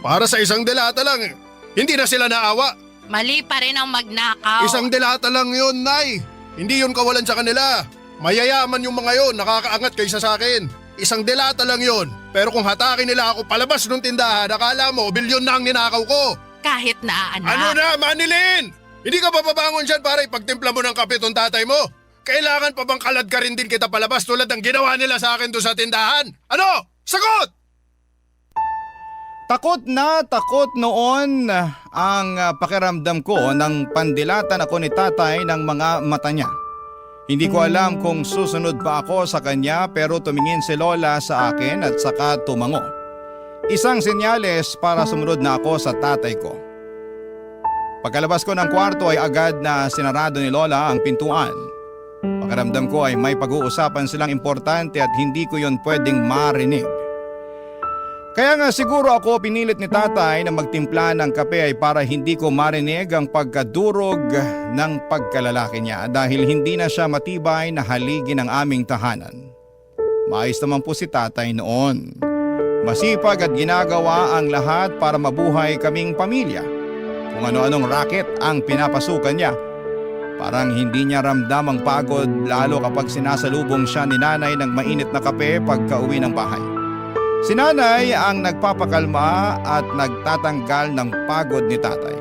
Para sa isang delata lang, hindi na sila naawa. Mali pa rin ang magnakaw. Isang delata lang yun, Nay. Hindi yun kawalan sa kanila. Mayayaman yung mga yun, nakakaangat kaysa sa akin. Isang delata lang yun. Pero kung hatakin nila ako palabas ng tindahan, akala mo, bilyon na ang ninakaw ko. Kahit na, anak. Ano na, Manilin? Hindi ka pa pabangon dyan para ipagtimpla mo ng kape tong tatay mo? Kailangan pa bang kalad ka rin din kita palabas tulad ng ginawa nila sa akin doon sa tindahan? Ano? Sagot! Takot na takot noon ang pakiramdam ko nang pandilatan ako ni tatay ng mga mata niya. Hindi ko alam kung susunod pa ako sa kanya pero tumingin si Lola sa akin at saka tumango. Isang senyales para sumunod na ako sa tatay ko. Pagkalabas ko ng kwarto ay agad na sinarado ni Lola ang pintuan. Pakiramdam ko ay may pag-uusapan silang importante at hindi ko yon pwedeng marinig. Kaya nga siguro ako pinilit ni tatay na magtimpla ng kape ay para hindi ko marinig ang pagkadurog ng pagkalalaki niya dahil hindi na siya matibay na haligi ng aming tahanan. Maayos naman po si tatay noon. Masipag at ginagawa ang lahat para mabuhay kaming pamilya. Kung ano-anong racket ang pinapasukan niya. Parang hindi niya ramdam ang pagod lalo kapag sinasalubong siya ni nanay ng mainit na kape pagka uwi ng bahay. Si nanay ang nagpapakalma at nagtatanggal ng pagod ni tatay.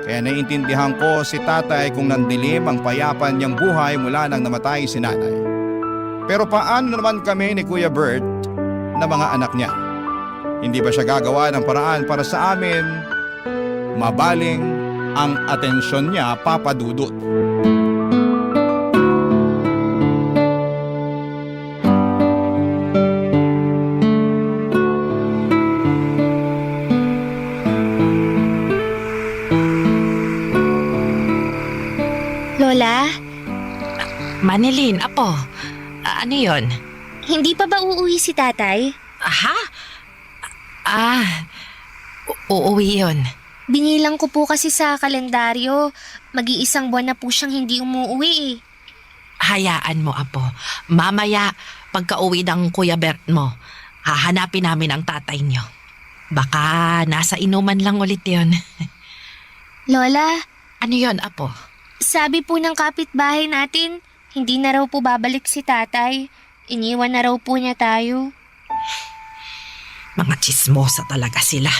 Kaya naiintindihan ko si tatay kung nandilim ang payapa niyang buhay mula nang namatay si nanay. Pero paano naman kami ni Kuya Bert na mga anak niya? Hindi ba siya gagawa ng paraan para sa amin? Mabaling ang atensyon niya, Papa Dudut. Lola, Manilin, apo. Ano yon? hindi pa ba uuwi si tatay? Aha? Uuwi yun. Binilang ko po kasi sa kalendaryo. Mag-iisang buwan na po siyang hindi umuwi eh. Hayaan mo, apo. Mamaya, pagka-uwi ng Kuya Bert mo, hahanapin namin ang tatay niyo. Baka nasa inuman lang ulit yon. Lola, Ano yon, apo? sabi po ng kapitbahay natin, hindi na raw po babalik si tatay. Iniwan na raw po niya tayo. Mga tsismosa talaga sila.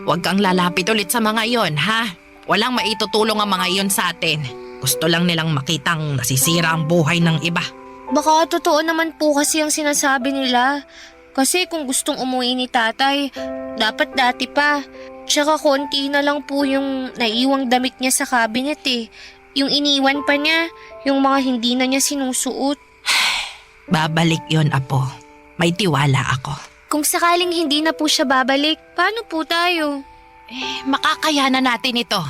Huwag kang lalapit ulit sa mga iyon, ha? Walang maitutulong ang mga iyon sa atin. Gusto lang nilang makitang nasisira ang buhay ng iba. Baka totoo naman po kasi ang sinasabi nila. Kasi kung gustong umuwi ni tatay, dapat dati pa. Tsaka konti na lang po yung naiwang damit niya sa cabinet eh. Yung iniwan pa niya, yung mga hindi na niya sinusuot. Babalik yon, apo. May tiwala ako. Kung sakaling hindi na po siya babalik, paano po tayo? Makakayanan natin ito.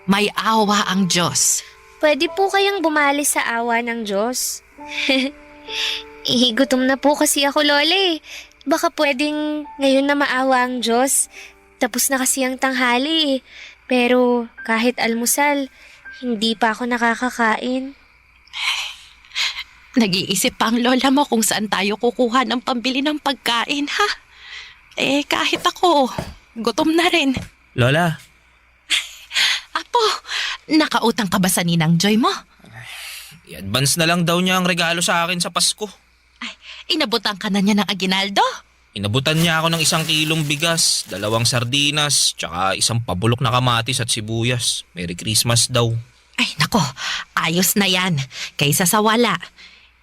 May awa ang Diyos. Pwede po kayang bumali sa awa ng Diyos. Gutom na po kasi ako, Lola eh. Baka pwedeng ngayon na maawa ang Diyos. Tapos na kasi ang tanghali eh. Pero kahit almusal, hindi pa ako nakakakain. Nag-iisip pa ang lola mo kung saan tayo kukuha ng pambili ng pagkain, ha? Kahit ako, gutom na rin. Lola, Apo, nakautang ka ba sa ninang Joy mo? i-advance na lang daw niya ang regalo sa akin sa Pasko. Inabutan ka na niya ng aginaldo? Inabutan niya ako ng 1 kilong bigas, 2 sardinas, tsaka 1 pabulok na kamatis at sibuyas. Merry Christmas daw. Ay, nako, ayos na yan. Kaysa sa wala.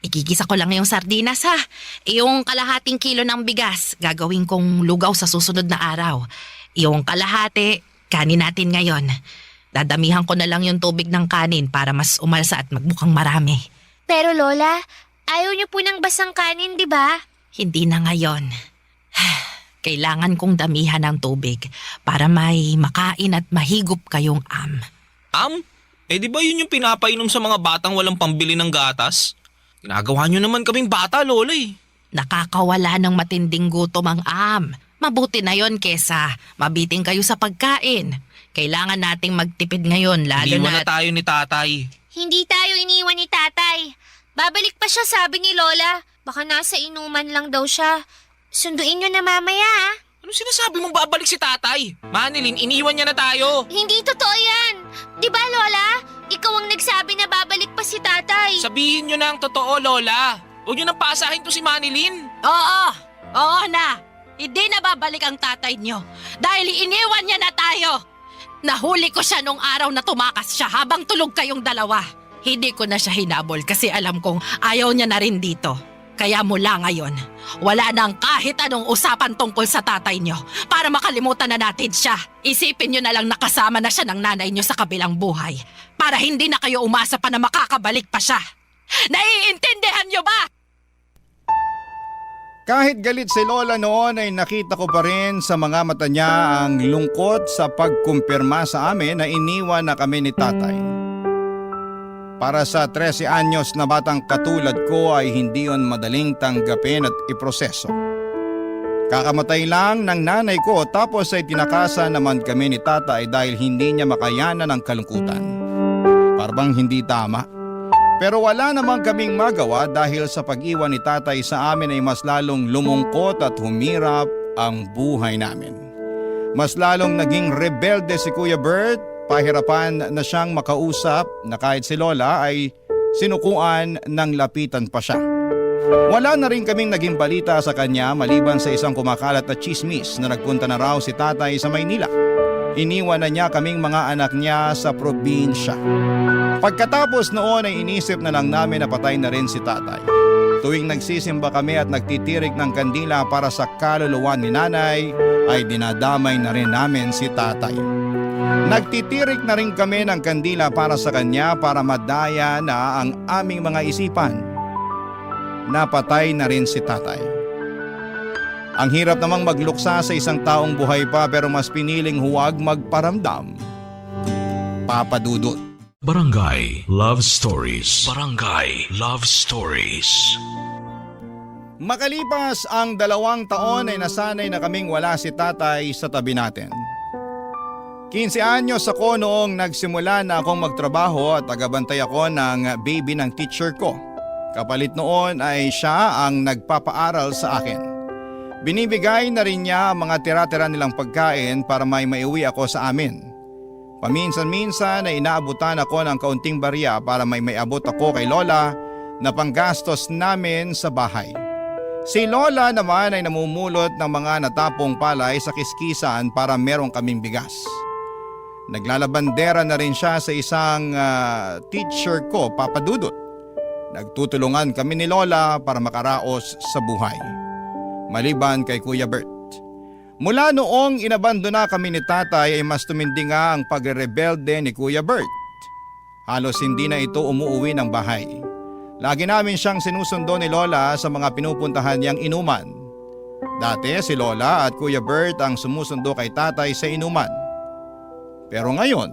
Ikikisa ko lang yung sardinas, ha? Yung kalahating kilo ng bigas, gagawin kong lugaw sa susunod na araw. Yung kalahati, kanin natin ngayon. Dadamihan ko na lang yung tubig ng kanin para mas umalsa at magbukang marami. Pero Lola, ayaw niyo po ng basang kanin, di ba? Hindi na ngayon. Kailangan kong damihan ng tubig para may makain at mahigop kayong Di ba yun yung pinapainom sa mga batang walang pambili ng gatas? Ginagawa nyo naman kaming bata, Lola eh. Nakakawala ng matinding gutom ang Mabuti na yon kesa mabiting kayo sa pagkain. Kailangan nating magtipid ngayon lalo Iniwan na... na tayo ni tatay. Hindi tayo iniwan ni tatay. Babalik pa siya, sabi ni Lola. Baka nasa inuman lang daw siya. Sunduin niyo na mamaya, ah. Ano sinasabi mong babalik si tatay? Manilin, iniwan niya na tayo. Hindi totoo yan. Di ba, Lola? Ikaw ang nagsabi na babalik pa si tatay. Sabihin nyo na ang totoo, Lola. Huwag nyo nang paasahin to si Manilin. Oo na. Hindi na babalik ang tatay niyo dahil iniwan niya na tayo. Nahuli ko siya nung araw na tumakas siya habang tulog kayong dalawa. Hindi ko na siya hinabol kasi alam kong ayaw niya na rin dito. Kaya mula ngayon, wala nang kahit anong usapan tungkol sa tatay niyo para makalimutan na natin siya. Isipin niyo na lang nakasama na siya ng nanay niyo sa kabilang buhay para hindi na kayo umasa pa na makakabalik pa siya. Naiintindihan niyo ba? Kahit galit si Lola noon ay nakita ko pa rin sa mga mata niya ang lungkot sa pagkumpirma sa amin na iniwan na kami ni tatay. Para sa 13 anyos na batang katulad ko ay hindi yon madaling tanggapin at iproseso. Kakamatay lang ng nanay ko tapos ay tinakasan naman kami ni tatay dahil hindi niya makayanan ang kalungkutan. Parang hindi tama. Pero wala namang kaming magawa dahil sa pag-iwan ni tatay sa amin ay mas lalong lumungkot at humirap ang buhay namin. Mas lalong naging rebelde si Kuya Bert, pahirapan na siyang makausap na kahit si Lola ay sinukuan ng lapitan pa siya. Wala na rin kaming naging balita sa kanya maliban sa isang kumakalat na chismis na nagpunta na raw si tatay sa Maynila. iniwan na niya kaming mga anak niya sa probinsya. Pagkatapos noon ay inisip na lang namin na patay na rin si tatay. Tuwing nagsisimba kami at nagtitirik ng kandila para sa kaluluwa ni nanay, ay dinadamay na rin namin si tatay. Nagtitirik na rin kami ng kandila para sa kanya para madaya na ang aming mga isipan. Napatay na rin si tatay. Ang hirap namang magluksa sa isang taong buhay pa pero mas piniling huwag magparamdam. Papa Dudut. Barangay Love Stories. Barangay Love Stories. Makalipas ang 2 taon ay nasanay na kaming wala si tatay sa tabi natin. 15 anyos ako noong nagsimula na akong magtrabaho at tagabantay ako ng baby ng teacher ko. Kapalit noon ay siya ang nagpapaaral sa akin. Binibigay na rin niya ang mga tira-tira nilang pagkain para may maiuwi ako sa amin. Paminsan-minsan ay inaabutan ako ng kaunting barya para may maiabot ako kay Lola na panggastos namin sa bahay. Si Lola naman ay namumulot ng mga natapong palay sa kiskisan para merong kaming bigas. Naglalabandera na rin siya sa isang teacher ko, Papa Dudut. Nagtutulungan kami ni Lola para makaraos sa buhay. Maliban kay Kuya Bert. Mula noong inabandona kami ni tatay ay mas tumindi nga ang pagre-rebelde ni Kuya Bert. Halos hindi na ito umuuwi ng bahay. Lagi namin siyang sinusundo ni Lola sa mga pinupuntahan niyang inuman. Dati si Lola at Kuya Bert ang sumusundo kay tatay sa inuman. Pero ngayon,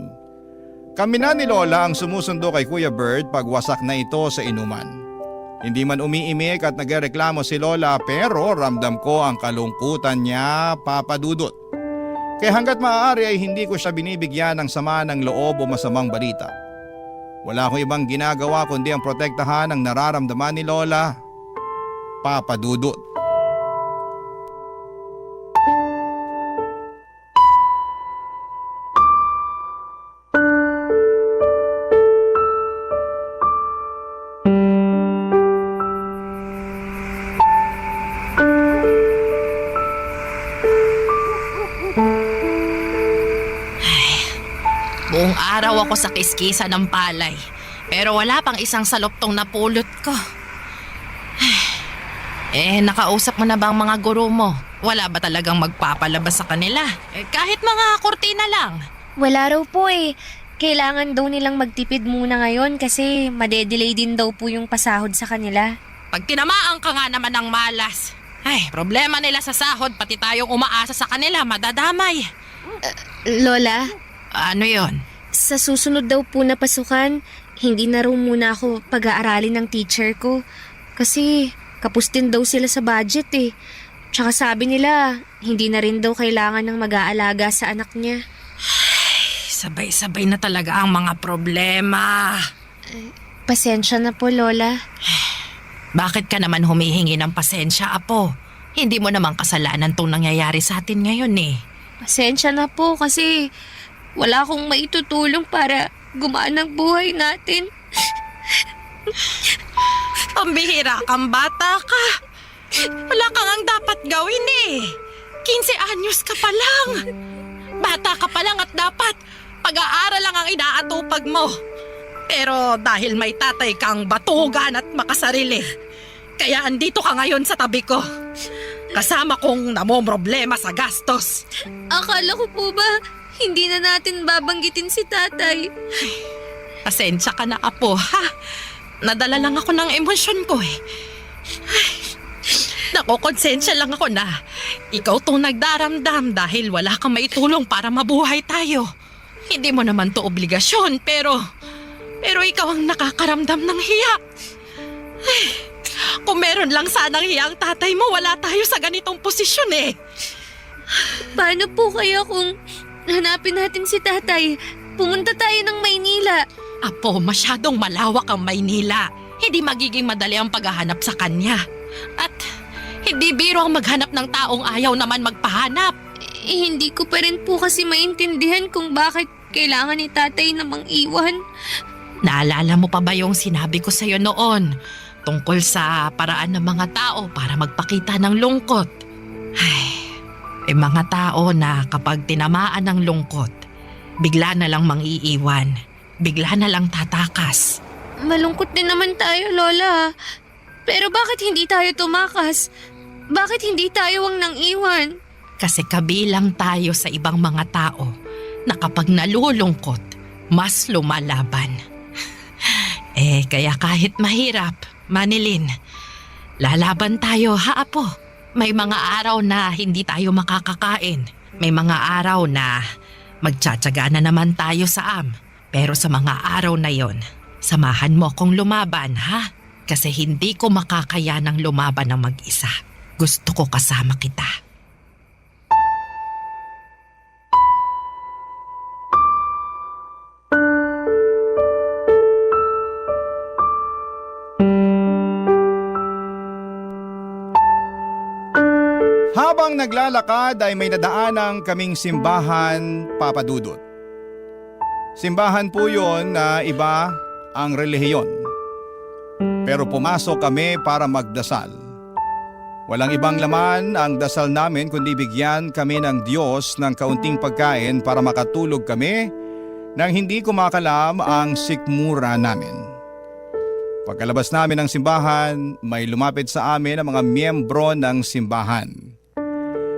kami na ni Lola ang sumusundo kay Kuya Bert pag wasak na ito sa inuman. Hindi man umiimik at nagreklamo si Lola pero ramdam ko ang kalungkutan niya, Papa Dudut. Kaya hanggat maaari ay hindi ko siya binibigyan ng sama ng loob o masamang balita. Wala akong ibang ginagawa kundi ang protektahan ang nararamdaman ni Lola, Papa Dudut. Buong araw ako sa kiskisa ng palay, pero wala pang isang saloptong napulot ko. Nakausap mo na ba ang mga guro mo? Wala ba talagang magpapalabas sa kanila? Kahit mga kurtina lang. Wala raw po eh. Kailangan daw nilang magtipid muna ngayon kasi madedelay din daw po yung pasahod sa kanila. Pag tinamaan ka nga naman ng malas, problema nila sa sahod, pati tayong umaasa sa kanila, madadamay. Lola? Ano yon? Sa susunod daw po na pasukan, hindi na raw muna ako pag-aaralin ng teacher ko. Kasi kapos din daw sila sa budget eh. Tsaka sabi nila, hindi na rin daw kailangan ng mag-aalaga sa anak niya. Sabay-sabay na talaga ang mga problema. Pasensya na po, Lola. Bakit ka naman humihingi ng pasensya, Apo? Hindi mo naman kasalanan tong nangyayari sa atin ngayon eh. Pasensya na po kasi wala akong maitutulong para gumaan ang buhay natin. Pambihira kang bata ka. Wala kang ang dapat gawin eh. 15 anyos ka pa lang. Bata ka pa lang at dapat pag-aaral lang ang inaatupag mo. Pero dahil may tatay kang batugan at makasarili, kaya andito ka ngayon sa tabi ko. Kasama kong namomroblema sa gastos. Akala ko po ba hindi na natin babanggitin si tatay? Pasensya ka na, Apo, ha? Nadala lang ako ng emosyon ko eh. Nakokonsensya lang ako na ikaw tong nagdaramdam dahil wala kang maitulong para mabuhay tayo. Hindi mo naman to obligasyon pero ikaw ang nakakaramdam ng hiya. Kung meron lang sanang hiya ang tatay mo, wala tayo sa ganitong posisyon eh. Paano po kaya kung hanapin natin si tatay? Pumunta tayo ng Maynila. Apo, masyadong malawak ang Maynila. Hindi magiging madali ang paghahanap sa kanya. At hindi biro ang maghanap ng taong ayaw naman magpahanap. Hindi ko pa rin po kasi maintindihan kung bakit kailangan ni tatay namang iwan. Naalala mo pa ba yung sinabi ko sa'yo noon tungkol sa paraan ng mga tao para magpakita ng lungkot? May mga tao na kapag tinamaan ng lungkot, bigla na lang mangiiwan, bigla na lang tatakas. Malungkot din naman tayo, Lola. Pero bakit hindi tayo tumakas? Bakit hindi tayo ang nang iwan? Kasi kabilang tayo sa ibang mga tao na kapag nalulungkot, mas lumalaban. Kaya kahit mahirap, Manilin, lalaban tayo, ha apo? May mga araw na hindi tayo makakakain. May mga araw na magtsatsaga na naman tayo sa Pero sa mga araw na yon, samahan mo kong lumaban, ha? Kasi hindi ko makakayanang lumaban ng mag-isa. Gusto ko kasama kita. Habang naglalakad ay may nadaanang kaming simbahan, Papa Dudut. Simbahan po yun na iba ang relihiyon. Pero pumasok kami para magdasal. Walang ibang laman ang dasal namin kundi bigyan kami ng Diyos ng kaunting pagkain para makatulog kami nang hindi kumakalam ang sikmura namin. Pagkalabas namin ng simbahan, may lumapit sa amin ang mga miyembro ng simbahan.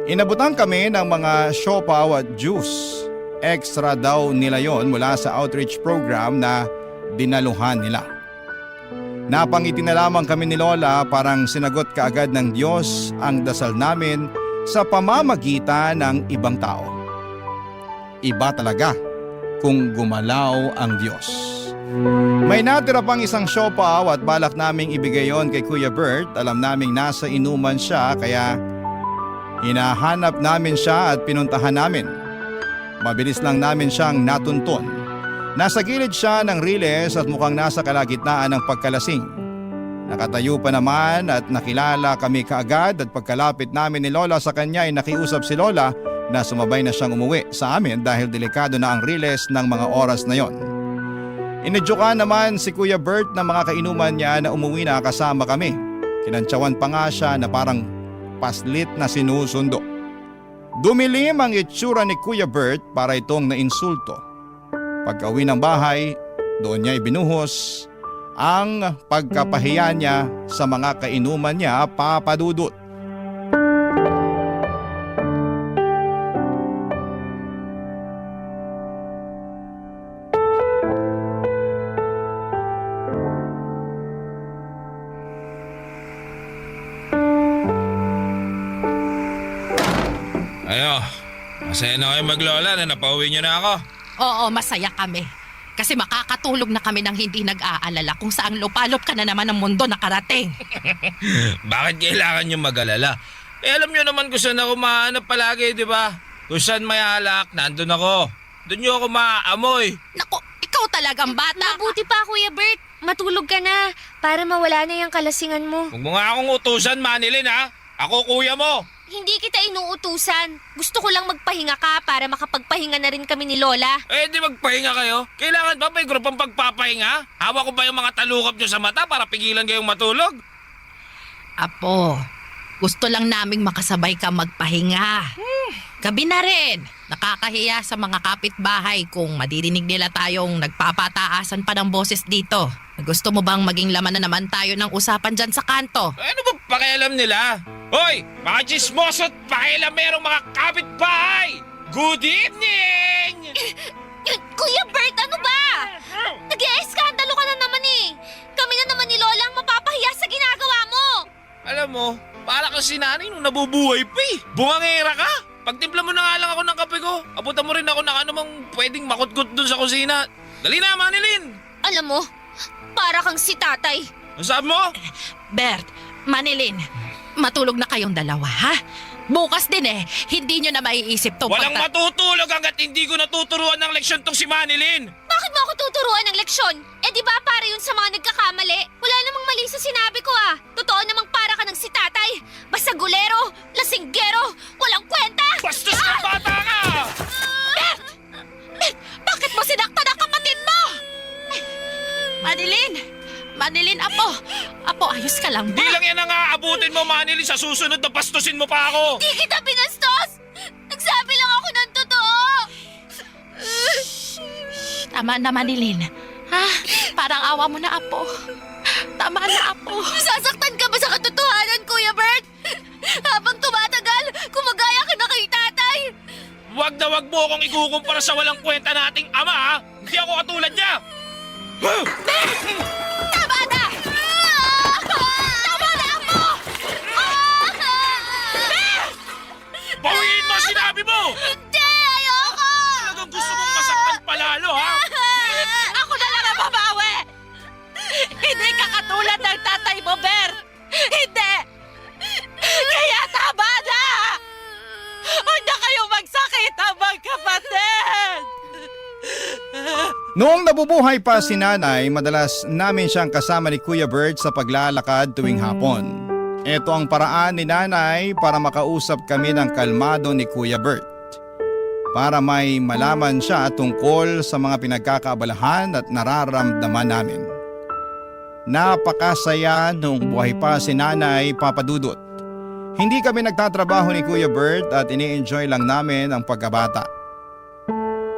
Inabutan kami ng mga siopaw at juice. Extra daw nila yon mula sa outreach program na dinaluhan nila. Napangiti na lamang kami ni Lola, parang sinagot kaagad ng Diyos ang dasal namin sa pamamagitan ng ibang tao. Iba talaga kung gumalaw ang Diyos. May natira pang isang siopaw at balak naming ibigay yon kay Kuya Bert. Alam naming nasa inuman siya kaya hinahanap namin siya at pinuntahan namin. Mabilis lang namin siyang natuntun. Nasa gilid siya ng riles at mukhang nasa kalagitnaan ng pagkalasing. Nakatayo pa naman at nakilala kami kaagad at pagkalapit namin ni Lola sa kanya ay nakiusap si Lola na sumabay na siyang umuwi sa amin dahil delikado na ang riles ng mga oras na yon. Inedyokan naman si Kuya Bert na mga kainuman niya na umuwi na kasama kami. Kinantsawan pa nga siya na parang paslit na sinusundo. Dumilim ang itsura ni Kuya Bert para itong nainsulto. Pagka-uwi ng bahay, doon niya ibinuhos ang pagkapahiya niya sa mga kainuman niya, Papa Dudut. Ayo, masaya na kayo maglola na napauwi niyo na ako. Oo, masaya kami. Kasi makakatulog na kami nang hindi nag-aalala kung saang lupalop ka na naman ng mundo nakarating. Bakit kailangan niyo mag-alala? Alam niyo naman kung saan ako mahanap palagi, di ba? Kung saan may alak, nandun ako. Doon niyo ako maaamoy. Naku, ikaw talagang bata. Mabuti pa, Kuya Bert. Matulog ka na para mawala na yung kalasingan mo. Huwag mo nga akong utusan, Manilin, ha? Ako kuya mo. Hindi kita inuutusan. Gusto ko lang magpahinga ka para makapagpahinga na rin kami ni Lola. Di magpahinga kayo. Kailangan ba may grupang pagpapahinga? Hawa ko ba yung mga talukap nyo sa mata para pigilan kayong matulog? Apo, gusto lang naming makasabay ka magpahinga. Gabi na rin. Nakakahiya sa mga kapitbahay kung madirinig nila tayong nagpapataasan pa ng boses dito. Gusto mo bang maging laman na naman tayo ng usapan dyan sa kanto? Ano ba pakialam nila? Hoy, mga chismoso't pakialamerong mga kapitbahay! Good evening! Kuya Bert, ano ba? Nag-ieskandalo ka na naman eh. Kami na naman ni Lola ang mapapahiya sa ginagawa mo. Alam mo, para kang sinanay nung nabubuhay pa eh. Bungangera ka! Pagtimpla mo na nga lang ako ng kape ko. Abutan mo rin ako ng anumang pwedeng makutgut dun sa kusina. Dali na, Manilin! Alam mo, para kang si tatay. Ano sabi mo? Bert, Manilin, matulog na kayong dalawa, ha? Bukas din hindi nyo na maiisip tong Walang matutulog hanggat hindi ko natuturuan ng leksyon tong si Manilin. Bakit mo ako tuturuan ng leksyon? Di ba para yun sa mga nagkakamali? Wala namang mali sa sinabi ko ah. Totoo namang para ka ng si tatay. Basta gulero, lasinggero, walang kwenta. Bastos na bata ka! Bert! Bert, bakit mo sinaktan ang kapatid mo? Manilin, Apo, ayos ka lang ba? Di lang yan ang aabutin mo, Manilin. Sa susunod na bastusin mo pa ako. Di kita pinastos! Tama na, Manilin. Ha? Parang awa mo na, Apo. Tama na, Apo. Nasasaktan ka ba sa katotohanan, Kuya Bert? Habang tumatagal, kumagaya ka na kay tatay. Wag na wag mo akong ikukumpara sa walang kwenta nating ama, ha? Hindi ako katulad niya! Tama na! Tama na ako! Bawiin mo ang sinabi mo! Hindi! Ayoko! Talagang gusto mong masaktan palalo, ha? Ako na lang ang babawi! Hindi ka katulad ng tatay mo, Bert! Hindi! Kaya tama na! Huwag na kayo magsakit ang magkapatid! Noong nabubuhay pa si nanay, madalas namin siyang kasama ni Kuya Bert sa paglalakad tuwing hapon. Ito ang paraan ni nanay para makausap kami ng kalmado ni Kuya Bert. Para may malaman siya tungkol sa mga pinagkakaabalahan at nararamdaman namin. Napakasaya noong buhay pa si nanay, Papa Dudut. Hindi kami nagtatrabaho ni Kuya Bert at ini-enjoy lang namin ang pagkabata.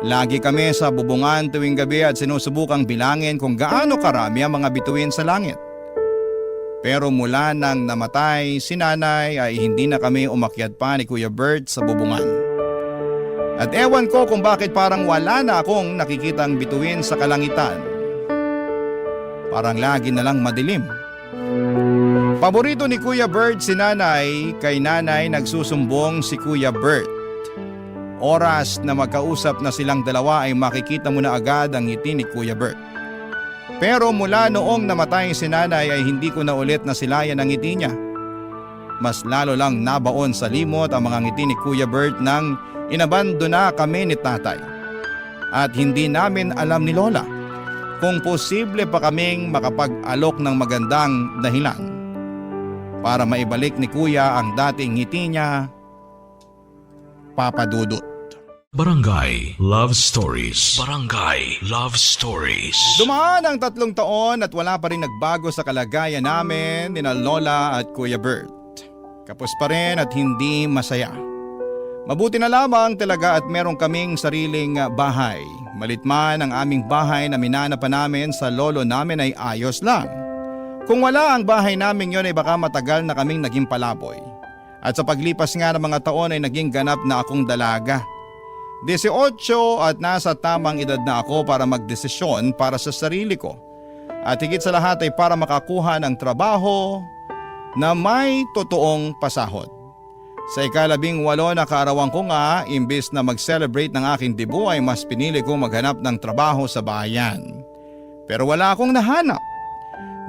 Lagi kami sa bubungan tuwing gabi at sinusubukang bilangin kung gaano karami ang mga bituin sa langit. Pero mula nang namatay si nanay ay hindi na kami umakyat pa ni Kuya Bert sa bubungan. At ewan ko kung bakit parang wala na akong nakikitang bituin sa kalangitan. Parang lagi na lang madilim. Paborito ni Kuya Bert si nanay, kay nanay nagsusumbong si Kuya Bert. Oras na magkausap na silang dalawa ay makikita mo na agad ang ngiti ni Kuya Bert. Pero mula noong namatay si nanay ay hindi ko na ulit nasilayan ang ngiti niya. Mas lalo lang nabaon sa limot ang mga ngiti ni Kuya Bert nang inabandona kami ni tatay. At hindi namin alam ni Lola kung posible pa kaming makapag-alok ng magandang dahilan para maibalik ni Kuya ang dating ngiti niya, Papa Dudut. Barangay Love Stories. Barangay Love Stories. Dumaan ang 3 taon at wala pa rin nagbago sa kalagayan namin ni Lola at Kuya Bert. Kapos pa rin at hindi masaya. Mabuti na lamang talaga at meron kaming sariling bahay. Malit man ang aming bahay na minana pa namin sa lolo namin ay ayos lang. Kung wala ang bahay namin yon ay baka matagal na kaming naging palaboy. At sa paglipas nga ng mga taon ay naging ganap na akong dalaga. 18 at nasa tamang edad na ako para magdesisyon para sa sarili ko. At higit sa lahat ay para makakuha ng trabaho na may totoong pasahod. Sa ika-18 na kaarawan ko nga, imbis na mag-celebrate ng aking debut ay mas pinili kong maghanap ng trabaho sa bayan. Pero wala akong nahanap.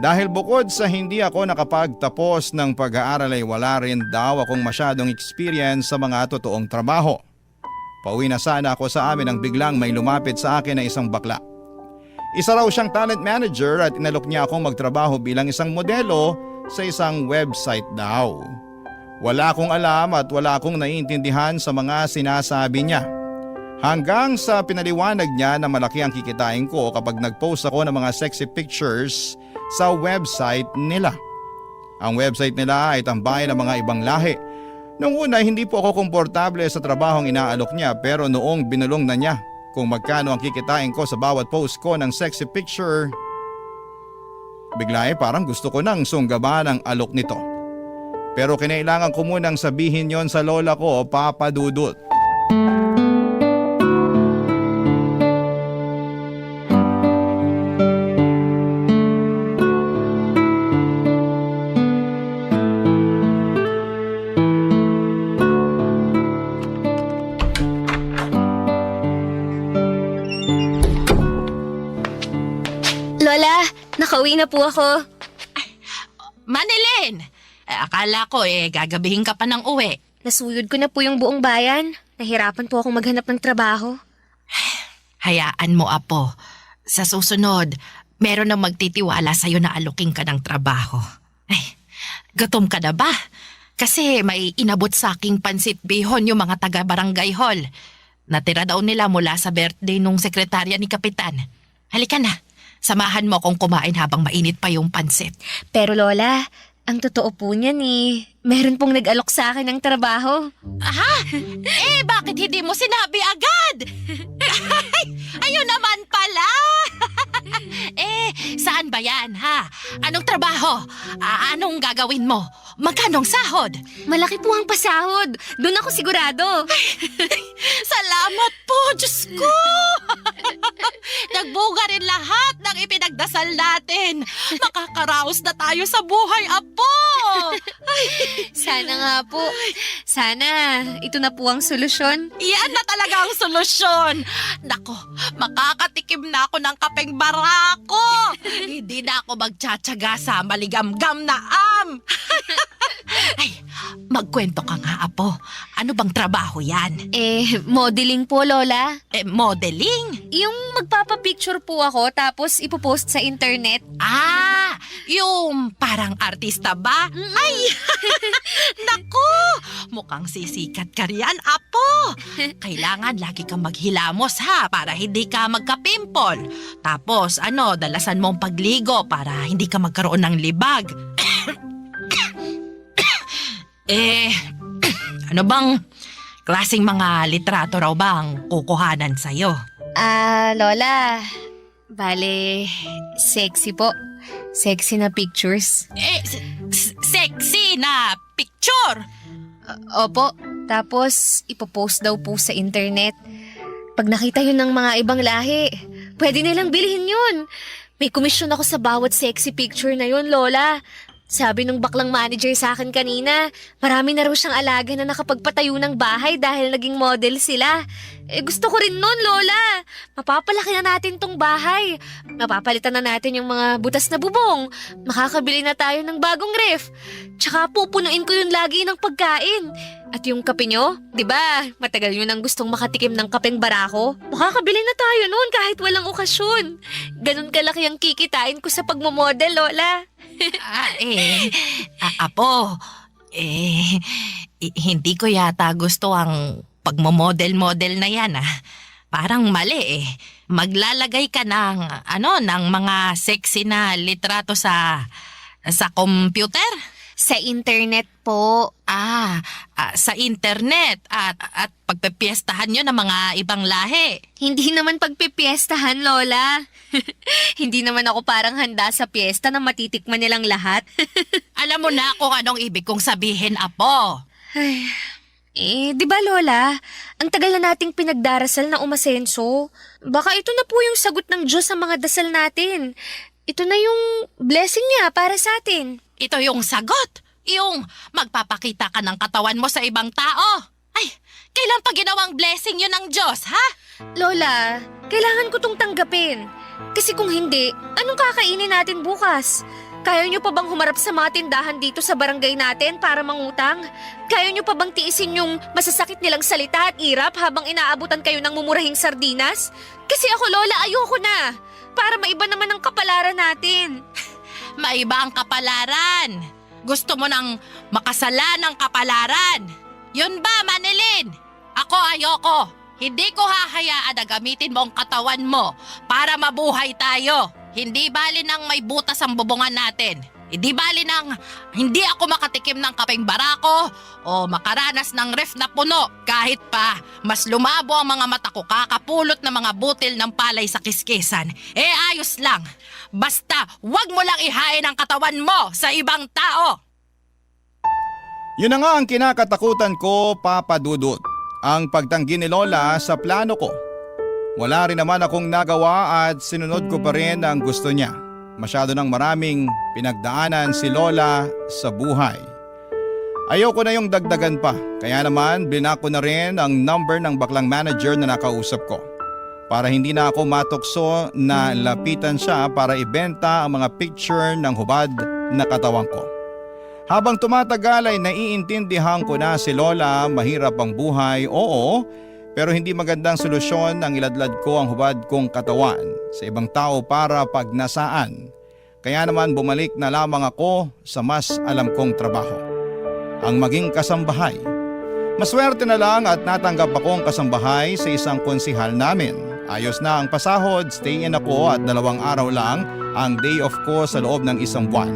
Dahil bukod sa hindi ako nakapagtapos ng pag-aaral ay wala rin daw akong masyadong experience sa mga totoong trabaho. Pauwi na sana ako sa amin nang biglang may lumapit sa akin na isang bakla. Isa raw siyang talent manager at inalok niya akong magtrabaho bilang isang modelo sa isang website daw. Wala akong alam at wala akong naiintindihan sa mga sinasabi niya. Hanggang sa pinaliwanag niya na malaki ang kikitain ko kapag nag-post ako ng mga sexy pictures sa website nila. Ang website nila ay tambayan ng mga ibang lahi. Noong una hindi po ako komportable sa trabahong inaalok niya pero noong binulong na niya kung magkano ang kikitain ko sa bawat post ko ng sexy picture, bigla ay parang gusto ko nang sunggaban ang alok nito. Pero kinailangan ko munang sabihin yon sa lola ko, Papa Dudut. Lola, nakauwi na po ako. Manilin! Akala ko gagabihin ka pa ng uwi. Nasuyod ko na po yung buong bayan. Nahirapan po akong maghanap ng trabaho. Hayaan mo, Apo. Sa susunod, meron nang magtitiwala sa'yo na aluking ka ng trabaho. Ay, gutom ka na ba? Kasi may inabot sa aking pansit bihon yung mga taga-barangay hall. Natira daw nila mula sa birthday nung sekretarya ni Kapitan. Halika na, samahan mo akong kumain habang mainit pa yung pansit. Pero Lola, ang totoo po niyan meron pong nag-alok sa akin ng trabaho. Aha! Bakit hindi mo sinabi agad? Ayun naman pala! pala! Saan ba yan, ha? Anong trabaho? Anong gagawin mo? Magkanong sahod? Malaki po ang pasahod. Doon ako sigurado. Salamat po, Diyos ko! Nagbuga rin lahat ng ipinagdasal natin. Makakaraos na tayo sa buhay, Apo! Sana nga po. Sana ito na po ang solusyon. Yan na talaga ang solusyon. Nako, makakatikim na ako ng kapeng barako. Hindi na ako magtsatsaga sa maligamgam na am. Ay, magkwento ka nga, Apo. Ano bang trabaho yan? Modeling po, Lola. Modeling? Yung magpapapicture po ako tapos ipopost sa internet. Yung parang artista ba? Ay, nako, mukhang sisikat ka riyan, Apo. Kailangan lagi kang maghilamos, ha, para hindi ka magka-pimple. Tapos, dalasan mong pagligo para hindi ka magkaroon ng libag. Ano bang klaseng mga litrato raw bang kukuhanan sa'yo? Lola, bale, sexy po. Sexy na pictures. Sexy na picture? Opo, tapos ipopost daw po sa internet. Pag nakita yun ng mga ibang lahi, pwede nilang bilhin yun. May komisyon ako sa bawat sexy picture na yun, Lola. Sabi nung baklang manager sa akin kanina, marami na raw siyang alaga na nakapagpatayo ng bahay dahil naging model sila. Gusto ko rin nun, Lola. Mapapalaki na natin tong bahay. Mapapalitan na natin yung mga butas na bubong. Makakabili na tayo ng bagong ref. Tsaka pupunuin ko yun lagi ng pagkain. At yung kape nyo, di ba? Matagal nyo nang gustong makatikim ng kapeng barako. Makakabili na tayo nun kahit walang okasyon. Ganun kalaki ang kikitain ko sa pagmamodel, Lola. Apo, hindi ko yata gusto ang pagmamodel-model na yan, Parang mali, Maglalagay ka ng mga sexy na litrato sa computer? Sa internet po. Sa internet at pagpepiestahan nyo ng mga ibang lahi. Hindi naman pagpepiestahan, Lola. Hindi naman ako parang handa sa piyesta na matitikman nilang lahat. Alam mo na kung anong ibig kong sabihin, Apo. Di ba, Lola? Ang tagal na nating pinagdarasal na umasenso. Baka ito na po yung sagot ng Diyos sa mga dasal natin. Ito na yung blessing niya para sa atin. Ito yung sagot. Yung magpapakita ka ng katawan mo sa ibang tao. Ay, kailan pa ginawang blessing yun ng Diyos, ha? Lola, kailangan ko tong tanggapin. Kasi kung hindi, anong kakainin natin bukas? Kaya niyo pa bang humarap sa mga tindahan dito sa barangay natin para mangutang? Kaya niyo pa bang tiisin yung masasakit nilang salita at irap habang inaabutan kayo ng mumurahing sardinas? Kasi ako, Lola, ayoko na. Para maiba naman ang kapalaran natin. Maiba ang kapalaran. Gusto mo nang makasala ng kapalaran. Yun ba, Manilin? Ako ayoko. Hindi ko hahayaan na gamitin mo ang katawan mo para mabuhay tayo. Hindi bali nang may butas ang bubungan natin. Hindi bali nang hindi ako makatikim ng kapeng barako o makaranas ng ref na puno kahit pa mas lumabo ang mga mata ko kakapulot ng mga butil ng palay sa kiskisan. Ayos lang. Basta wag mo lang ihain ang katawan mo sa ibang tao. Yun na nga ang kinakatakutan ko, Papa Dudut. Ang pagtanggi ni Lola sa plano ko. Wala rin naman akong nagawa at sinunod ko pa rin ang gusto niya. Masyado nang maraming pinagdaanan si Lola sa buhay. Ayoko na yung dagdagan pa, kaya naman binako na rin ang number ng baklang manager na nakausap ko. Para hindi na ako matukso na lapitan siya para ibenta ang mga picture ng hubad na katawan ko. Habang tumatagal ay naiintindihan ko na si Lola mahirap ang buhay, oo, pero hindi magandang solusyon ang iladlad ko ang hubad kong katawan sa ibang tao para pagnasaan. Kaya naman bumalik na lamang ako sa mas alam kong trabaho, ang maging kasambahay. Maswerte na lang at natanggap akong kasambahay sa isang konsihal namin. Ayos na ang pasahod, stay in ako at 2 araw lang ang day off ko sa loob ng 1 buwan.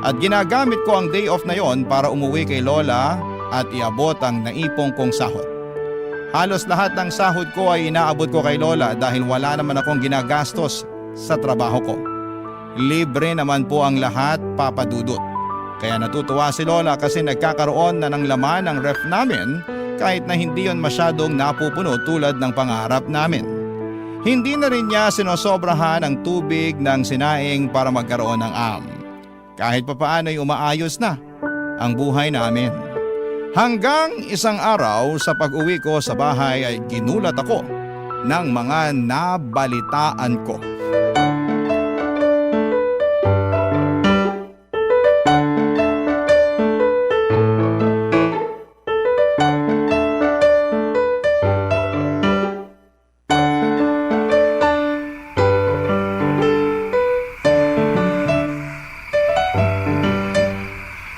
At ginagamit ko ang day off na yon para umuwi kay Lola at iabot ang naipong kong sahod. Halos lahat ng sahod ko ay inaabot ko kay Lola dahil wala naman akong ginagastos sa trabaho ko. Libre naman po ang lahat, Papa Dudut. Kaya natutuwa si Lola kasi nagkakaroon na ng laman ang ref namin kahit na hindi yon masyadong napupuno tulad ng pangarap namin. Hindi na rin niya sinosobrahan ang tubig ng sinaing para magkaroon ng am. Kahit papaano ay umaayos na ang buhay namin. Hanggang isang araw sa pag-uwi ko sa bahay ay ginulat ako ng mga nabalitaan ko.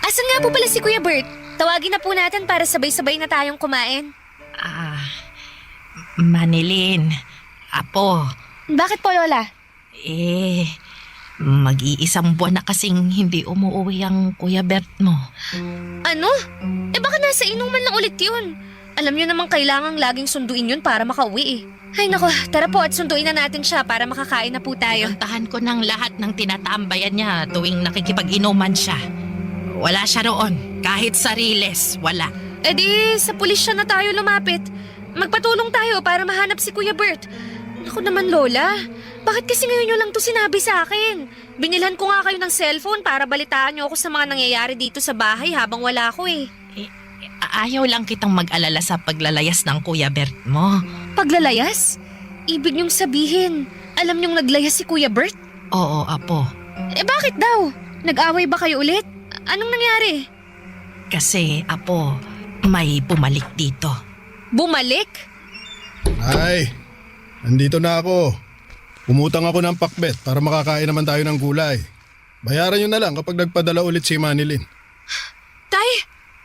Asan nga po pala si Kuya Bert? Tawagin na po natin para sabay-sabay na tayong kumain. Manilin, Apo. Bakit po, Lola? Mag-iisang buwan na kasing hindi umuwi ang Kuya Bert mo. Ano? Baka nasa inuman lang ulit yun. Alam niyo namang kailangang laging sunduin yun para makauwi eh. Ay nako, tara po at sunduin na natin siya para makakain na po tayo. Puntahan ko ng lahat ng tinatambayan niya tuwing nakikipag-inuman siya. Wala siya roon. Kahit sa Riles, wala. Di, sa pulisya na tayo lumapit. Magpatulong tayo para mahanap si Kuya Bert. Naku naman, Lola. Bakit kasi ngayon nyo lang to sinabi sa akin? Binilhan ko nga kayo ng cellphone para balitaan nyo ako sa mga nangyayari dito sa bahay habang wala ako eh. Ayaw lang kitang mag-alala sa paglalayas ng Kuya Bert mo. Paglalayas? Ibig niyong sabihin, alam niyong naglayas si Kuya Bert? Oo, Apo. Bakit daw? Nag-away ba kayo ulit? Anong nangyari? Kasi, Apo, may bumalik dito. Bumalik? Ay, nandito na ako. Umutang ako ng pakbet para makakain naman tayo ng gulay. Bayaran nyo na lang kapag nagpadala ulit si Manilin. Tay,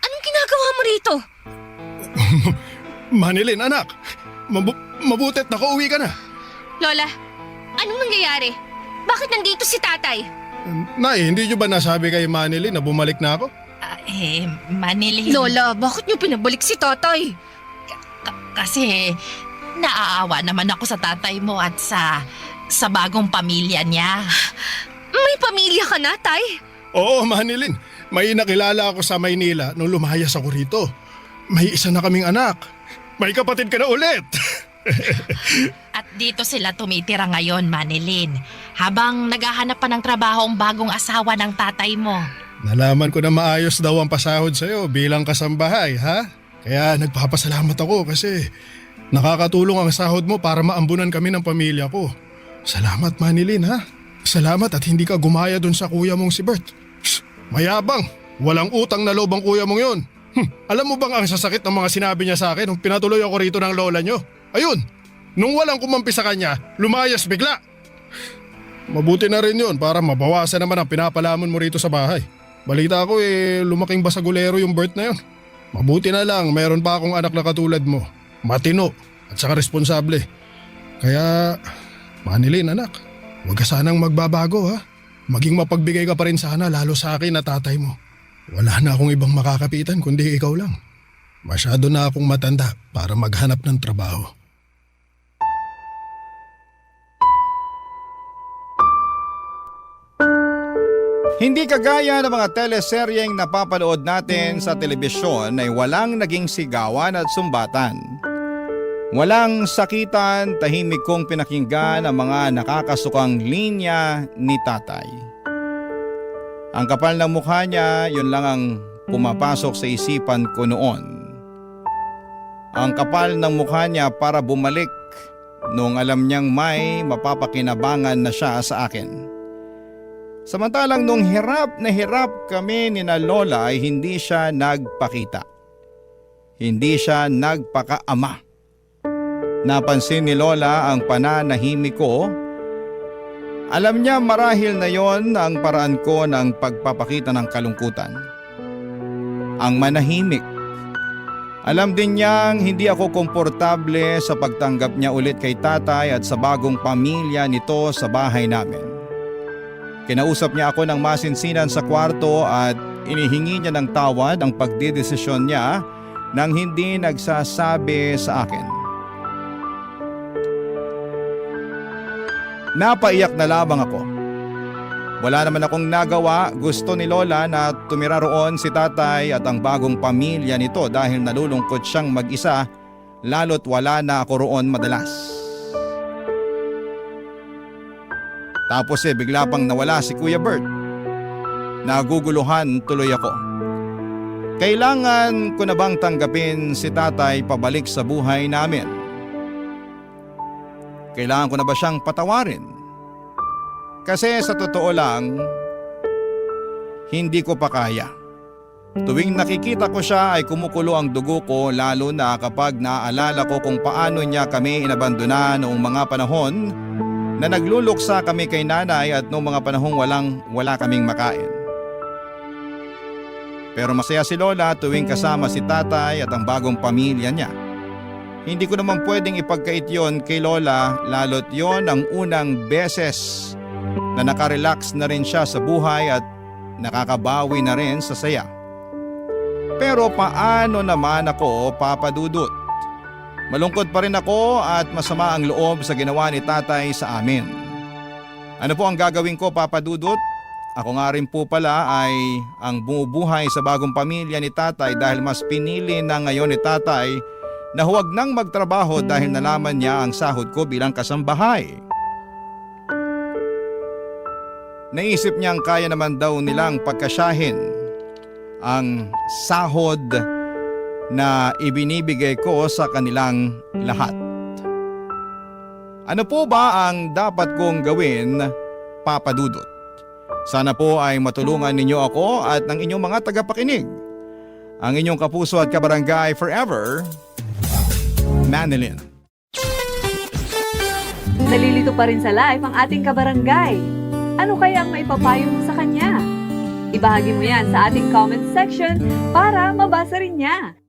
anong ginagawa mo rito? Manilin, anak. Mabutit na uwi ka na. Lola, anong nangyayari? Bakit nandito si tatay? Nay, hindi nyo ba nasabi kay Manilin na bumalik na ako? Manilin. Lola, bakit niyo pinabalik si tatay? Kasi naaawa naman ako sa tatay mo at sa bagong pamilya niya. May pamilya ka na, tay? Oo, Manilin. May nakilala ako sa Maynila nung lumayas ako rito. May isa na kaming anak. May kapatid ka na ulit. At dito sila tumitira ngayon, Manilin. Habang naghahanap pa ng trabaho ang bagong asawa ng tatay mo. Nalaman ko na maayos daw ang pasahod sa'yo bilang kasambahay, ha? Kaya nagpapasalamat ako kasi nakakatulong ang sahod mo para maambunan kami ng pamilya ko. Salamat, Manilin, ha? Salamat at hindi ka gumaya dun sa kuya mong si Bert. Mayabang, walang utang na loob ang kuya mong yun. Alam mo bang ang sasakit ng mga sinabi niya sa akin nung pinatuloy ako rito ng lola niyo? Ayun, nung walang kumampi sa kanya, lumayas bigla. Mabuti na rin yun para mabawasan naman ang pinapalamon mo rito sa bahay. Balita ko lumaking basagulero yung Bert na yun. Mabuti na lang, mayroon pa akong anak na katulad mo. Matino at saka responsable. Kaya, Manilin anak, huwag ka sanang magbabago ha. Maging mapagbigay ka pa rin sana lalo sa akin na tatay mo. Wala na akong ibang makakapitan kundi ikaw lang. Masyado na akong matanda para maghanap ng trabaho. Hindi kagaya ng mga teleseryeng napapanood natin sa telebisyon ay walang naging sigawan at sumbatan. Walang sakitan, tahimik kong pinakinggan ang mga nakakasukang linya ni tatay. Ang kapal ng mukha niya, yun lang ang pumapasok sa isipan ko noon. Ang kapal ng mukha niya para bumalik noong alam niyang may mapapakinabangan na siya sa akin. Samantalang nung hirap na hirap kami ni na Lola ay hindi siya nagpakita. Hindi siya nagpakaama. Napansin ni Lola ang pananahimik ko. Alam niya marahil na yon ang paraan ko ng pagpapakita ng kalungkutan. Ang manahimik. Alam din niyang hindi ako komportable sa pagtanggap niya ulit kay tatay at sa bagong pamilya nito sa bahay namin. Kinausap niya ako ng masinsinan sa kwarto at inihingi niya ng tawad ang pagdidesisyon niya nang hindi nagsasabi sa akin. Napaiyak na lamang ako. Wala naman akong nagawa, gusto ni Lola na tumira roon si tatay at ang bagong pamilya nito dahil nalulungkot siyang mag-isa lalo't wala na ako roon madalas. Tapos bigla pang nawala si Kuya Bert. Naguguluhan tuloy ako. Kailangan ko na bang tanggapin si tatay pabalik sa buhay namin? Kailangan ko na ba siyang patawarin? Kasi sa totoo lang, hindi ko pa kaya. Tuwing nakikita ko siya ay kumukulo ang dugo ko lalo na kapag naaalala ko kung paano niya kami inabandona noong mga panahon na nagluluksa kami kay nanay at noong mga panahong wala kaming makain. Pero masaya si Lola tuwing kasama si tatay at ang bagong pamilya niya. Hindi ko naman pwedeng ipagkait yon kay Lola lalo't yon ang unang beses na nakarelax na rin siya sa buhay at nakakabawi na rin sa saya. Pero paano naman ako, Papa Dudut? Malungkot pa rin ako at masama ang loob sa ginawa ni tatay sa amin. Ano po ang gagawin ko, Papa Dudut? Ako nga rin po pala ay ang bumubuhay sa bagong pamilya ni tatay dahil mas pinili na ngayon ni tatay na huwag nang magtrabaho dahil nalaman niya ang sahod ko bilang kasambahay. Naisip niyang kaya naman daw nilang pagkasyahin ang sahod na ibinibigay ko sa kanilang lahat. Ano po ba ang dapat kong gawin, Papa Dudut? Sana po ay matulungan ninyo ako at ng inyong mga tagapakinig. Ang inyong kapuso at kabarangay forever, Manilyn. Nalilito pa rin sa live ang ating kabarangay. Ano kaya ang maipapayo mo sa kanya? Ibahagi mo yan sa ating comment section para mabasa rin niya.